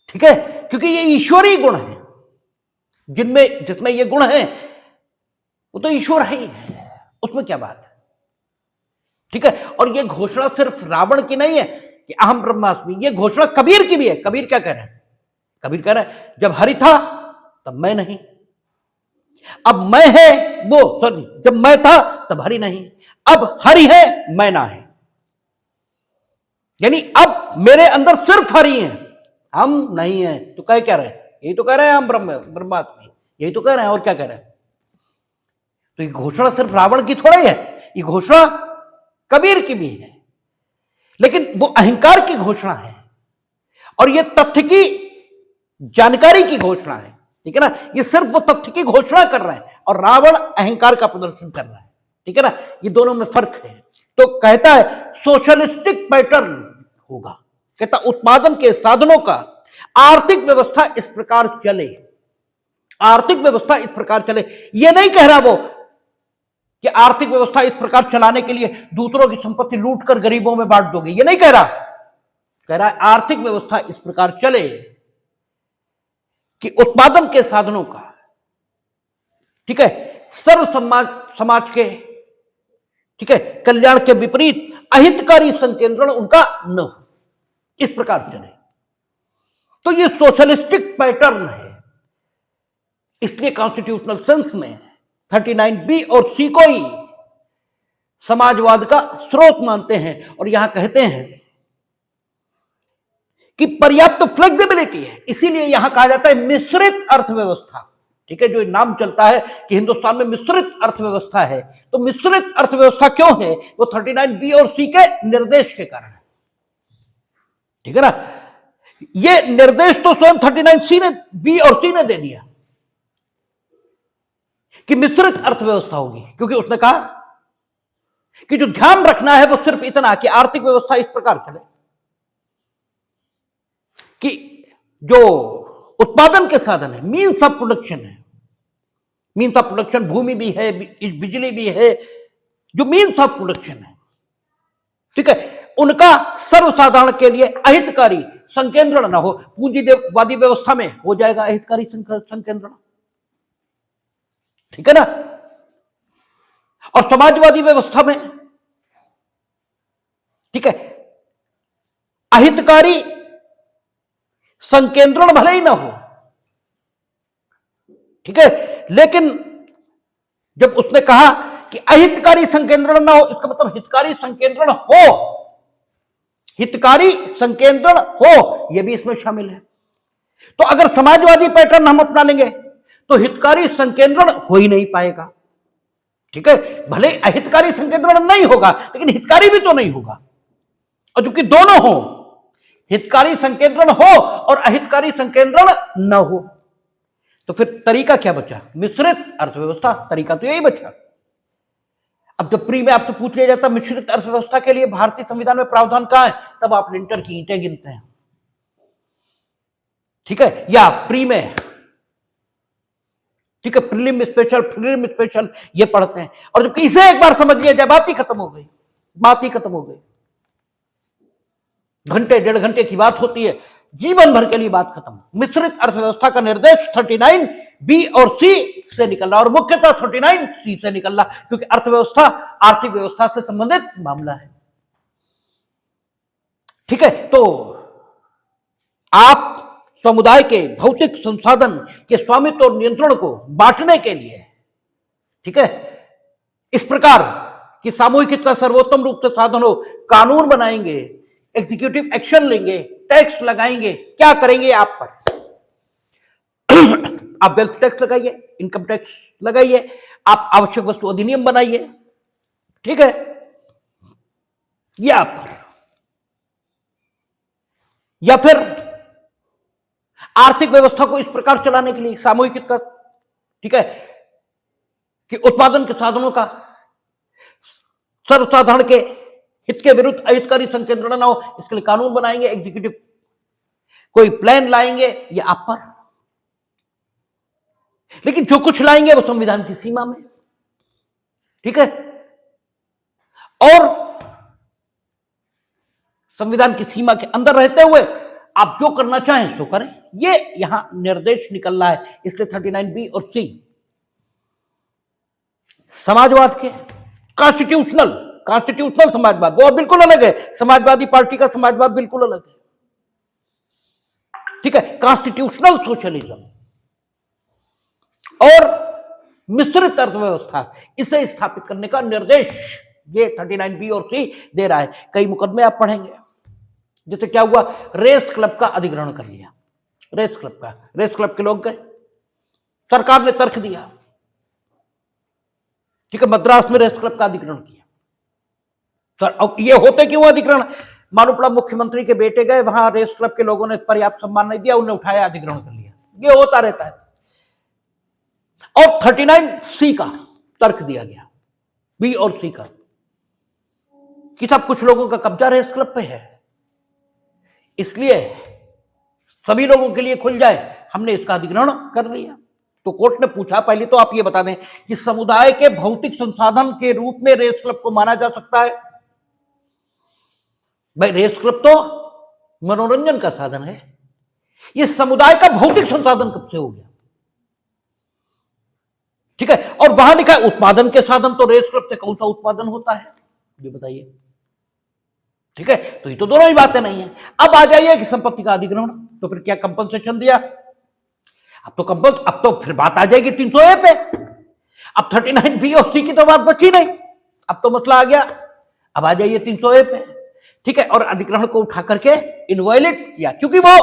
ठीक है, क्योंकि ये ईश्वरीय गुण है, जिसमें ये गुण है वो तो ईश्वर है ही, उसमें क्या बात है, ठीक है। और ये घोषणा सिर्फ रावण की नहीं है कि अहम ब्रह्मास्मि, ये घोषणा कबीर की भी है। कबीर क्या कह रहे हैं? कबीर कह रहे हैं जब हरि था तब मैं नहीं, अब मैं है वो, सॉरी, जब मैं था तब हरि नहीं, अब हरि है मैं ना है, यानी अब मेरे अंदर सिर्फ हरि है, हम नहीं है। तो कह क्या रहे हैं? यही तो कह रहे हैं हम ब्रह्मास्मि, यही तो कह रहे हैं, और क्या कह रहे हैं? तो ये घोषणा सिर्फ रावण की थोड़ा ही है, ये घोषणा कबीर की भी है, लेकिन वो अहंकार की घोषणा है और ये तथ्य की जानकारी की घोषणा है, ठीक है ना। ये सिर्फ वो तथ्य की घोषणा कर रहा है और रावण अहंकार का प्रदर्शन कर रहा है, ठीक है ना। ये दोनों में फर्क है। तो कहता है सोशलिस्टिक पैटर्न होगा, कहता उत्पादन के साधनों का आर्थिक व्यवस्था इस प्रकार चले, आर्थिक व्यवस्था इस प्रकार चले। ये नहीं कह रहा वो कि आर्थिक व्यवस्था इस प्रकार चलाने के लिए दूसरों की संपत्ति लूट कर गरीबों में बांट दोगे, ये नहीं कह रहा। कह रहा है आर्थिक व्यवस्था इस प्रकार चले कि उत्पादन के साधनों का, ठीक है, सर्व समाज के, ठीक है, कल्याण के विपरीत अहितकारी संकेंद्रण उनका न हो, इस प्रकार चले। तो ये सोशलिस्टिक पैटर्न है। इसलिए कॉन्स्टिट्यूशनल सेंस में 39B और C को ही समाजवाद का स्रोत मानते हैं और यहां कहते हैं कि पर्याप्त फ्लेक्सिबिलिटी है। इसीलिए यहां कहा जाता है मिश्रित अर्थव्यवस्था, ठीक है, जो नाम चलता है कि हिंदुस्तान में मिश्रित अर्थव्यवस्था है। तो मिश्रित अर्थव्यवस्था क्यों है? वो 39B और C के निर्देश के कारण है, ठीक है ना। ये निर्देश तो स्वयं 39C ने, B और C ने दे दिया कि मिश्रित अर्थव्यवस्था होगी, क्योंकि उसने कहा कि जो ध्यान रखना है वो सिर्फ इतना कि आर्थिक व्यवस्था इस प्रकार चले कि जो उत्पादन के साधन है, मीन्स ऑफ प्रोडक्शन है, मीन्स ऑफ प्रोडक्शन भूमि भी है, बिजली भी है, जो मीन्स ऑफ प्रोडक्शन है, ठीक है, उनका सर्वसाधारण के लिए अहितकारी संकेंद्रण ना हो। पूंजीवादी व्यवस्था में हो जाएगा अहितकारी संकेंद्रण, ठीक है ना। और समाजवादी व्यवस्था में, ठीक है, अहितकारी संकेंद्रण भले ही ना हो, ठीक है, लेकिन जब उसने कहा कि अहितकारी संकेंद्रण ना हो, इसका मतलब हितकारी संकेंद्रण हो, हितकारी संकेंद्रण हो, यह भी इसमें शामिल है। तो अगर समाजवादी पैटर्न हम अपना लेंगे तो हितकारी संकेंद्रण हो ही नहीं पाएगा, ठीक है। भले अहितकारी संकेंद्रण नहीं होगा लेकिन हितकारी भी तो नहीं होगा, और जबकि दोनों हो, हितकारी संकेंद्रण हो और अहितकारी संकेंद्रण न हो, तो फिर तरीका क्या बचा? मिश्रित अर्थव्यवस्था। तरीका तो यही बचा। अब जब प्री में आपसे पूछ लिया जाता मिश्रित अर्थव्यवस्था के लिए भारतीय संविधान में प्रावधान कहां है, तब आप लिंटर की ईंटें गिनते हैं, ठीक है, या प्री में, ठीक है, प्रीलिम स्पेशल ये पढ़ते हैं। और जब इसे एक बार समझ लिया जाए, बात ही खत्म हो गई, बात ही खत्म हो गई। घंटे डेढ़ घंटे की बात होती है, जीवन भर के लिए बात खत्म। मिश्रित अर्थव्यवस्था का निर्देश 39B और C से निकल रहा, और मुख्यतः 39C से निकल रहा, क्योंकि अर्थव्यवस्था आर्थिक व्यवस्था से संबंधित मामला है, ठीक है। तो आप समुदाय के भौतिक संसाधन के स्वामित्व और नियंत्रण को बांटने के लिए, ठीक है, इस प्रकार कि सामूहिक हित का सर्वोत्तम रूप से साधन हो, कानून बनाएंगे, एग्जीक्यूटिव एक्शन लेंगे, टैक्स लगाएंगे। क्या करेंगे आप पर? आप वेल्थ टैक्स लगाइए, इनकम टैक्स लगाइए, आप आवश्यक वस्तु अधिनियम बनाइए, ठीक है, ये आप पर। या फिर आर्थिक व्यवस्था को इस प्रकार चलाने के लिए सामूहिक हित का, ठीक है, कि उत्पादन के साधनों का सर्वसाधारण के हित के विरुद्ध अहितकारी संकेंद्रण ना हो, इसके लिए कानून बनाएंगे, एग्जीक्यूटिव कोई प्लान लाएंगे, ये आप पर। लेकिन जो कुछ लाएंगे वो संविधान की सीमा में, ठीक है, और संविधान की सीमा के अंदर रहते हुए आप जो करना चाहें तो करें, ये यहां निर्देश निकल रहा है। इसलिए 39B और C समाजवाद के कॉन्स्टिट्यूशनल समाजवाद, वो बिल्कुल अलग है। समाजवादी पार्टी का समाजवाद बिल्कुल अलग है, ठीक है। कॉन्स्टिट्यूशनल सोशलिज्म और मिश्रित अर्थव्यवस्था, इसे स्थापित करने का निर्देश ये 39B और C दे रहा है। कई मुकदमे आप पढ़ेंगे, जैसे क्या हुआ, रेस क्लब का अधिग्रहण कर लिया, रेस क्लब के लोग गए, सरकार ने तर्क दिया, ठीक है, मद्रास में रेस क्लब का अधिग्रहण किया। सर अब ये होते क्यों अधिग्रहण? मालूम पड़ा मुख्यमंत्री के बेटे गए वहां, रेस क्लब के लोगों ने पर्याप्त सम्मान नहीं दिया, उन्हें उठाया, अधिग्रहण कर लिया। ये होता रहता है। और 39C का तर्क दिया गया, B और C का, कि सब कुछ लोगों का कब्जा रेस क्लब पे है, इसलिए सभी लोगों के लिए खुल जाए, हमने इसका अधिग्रहण कर लिया। तो कोर्ट ने पूछा, पहले तो आप ये बता दें कि समुदाय के भौतिक संसाधन के रूप में रेस क्लब को माना जा सकता है? भाई रेस क्लब तो मनोरंजन का साधन है, ये समुदाय का भौतिक संसाधन कब से हो गया? ठीक है, और वहां लिखा है उत्पादन के साधन, तो रेस क्लब से कौन सा उत्पादन होता है ये बताइए? ठीक है, तो ये तो दोनों ही बातें नहीं है। अब आ जाइए कि संपत्ति का अधिग्रहण, तो फिर क्या कंपनसेशन दिया? अब तो फिर बात आ जाएगी 300A पे। अब 39B और C की तो बात बची नहीं, अब तो मसला आ गया। अब आ जाइए 300A पे, ठीक है, और अधिग्रहण को उठा करके इनवॉयलेट किया, क्योंकि वो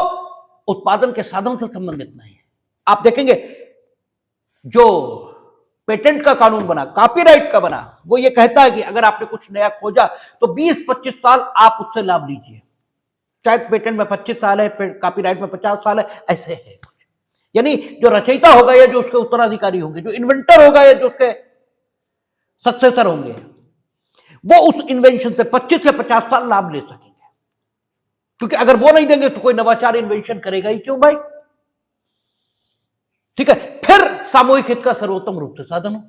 उत्पादन के साधन से संबंधित नहीं है। आप देखेंगे जो पेटेंट का कानून बना, कॉपीराइट का बना, वो ये कहता है कि अगर आपने कुछ नया खोजा तो 20-25 साल आप उससे लाभ लीजिए। चाहे पेटेंट में 25 साल है, कॉपीराइट में 50 साल है, ऐसे है। यानी जो रचयिता होगा या जो उसके उत्तराधिकारी होंगे, जो इन्वेंटर होगा या जो उसके सक्सेसर होंगे, वो उस इन्वेंशन से 25 से 50 साल लाभ ले सकेंगे। क्योंकि अगर वो नहीं देंगे तो कोई नवाचार इन्वेंशन करेगा ही क्यों भाई? ठीक है, फिर सामूहिक हित का सर्वोत्तम रूप से साधन हो,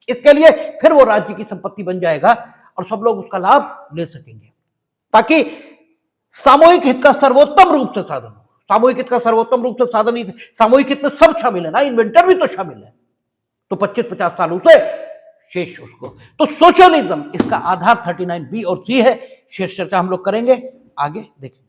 इसके लिए फिर वो राज्य की संपत्ति बन जाएगा और सब लोग उसका लाभ ले सकेंगे, ताकि सामूहिक हित का सर्वोत्तम रूप से साधन हो। सामूहिक हित का सर्वोत्तम रूप से साधन ही, सामूहिक हित में सब शामिल है ना, इन्वेंटर भी तो शामिल है, तो 25-50 साल उसे, शेष उसको। तो सोशलिज्म, इसका आधार 39B और C है। शेष चर्चा हम लोग करेंगे आगे, देखेंगे।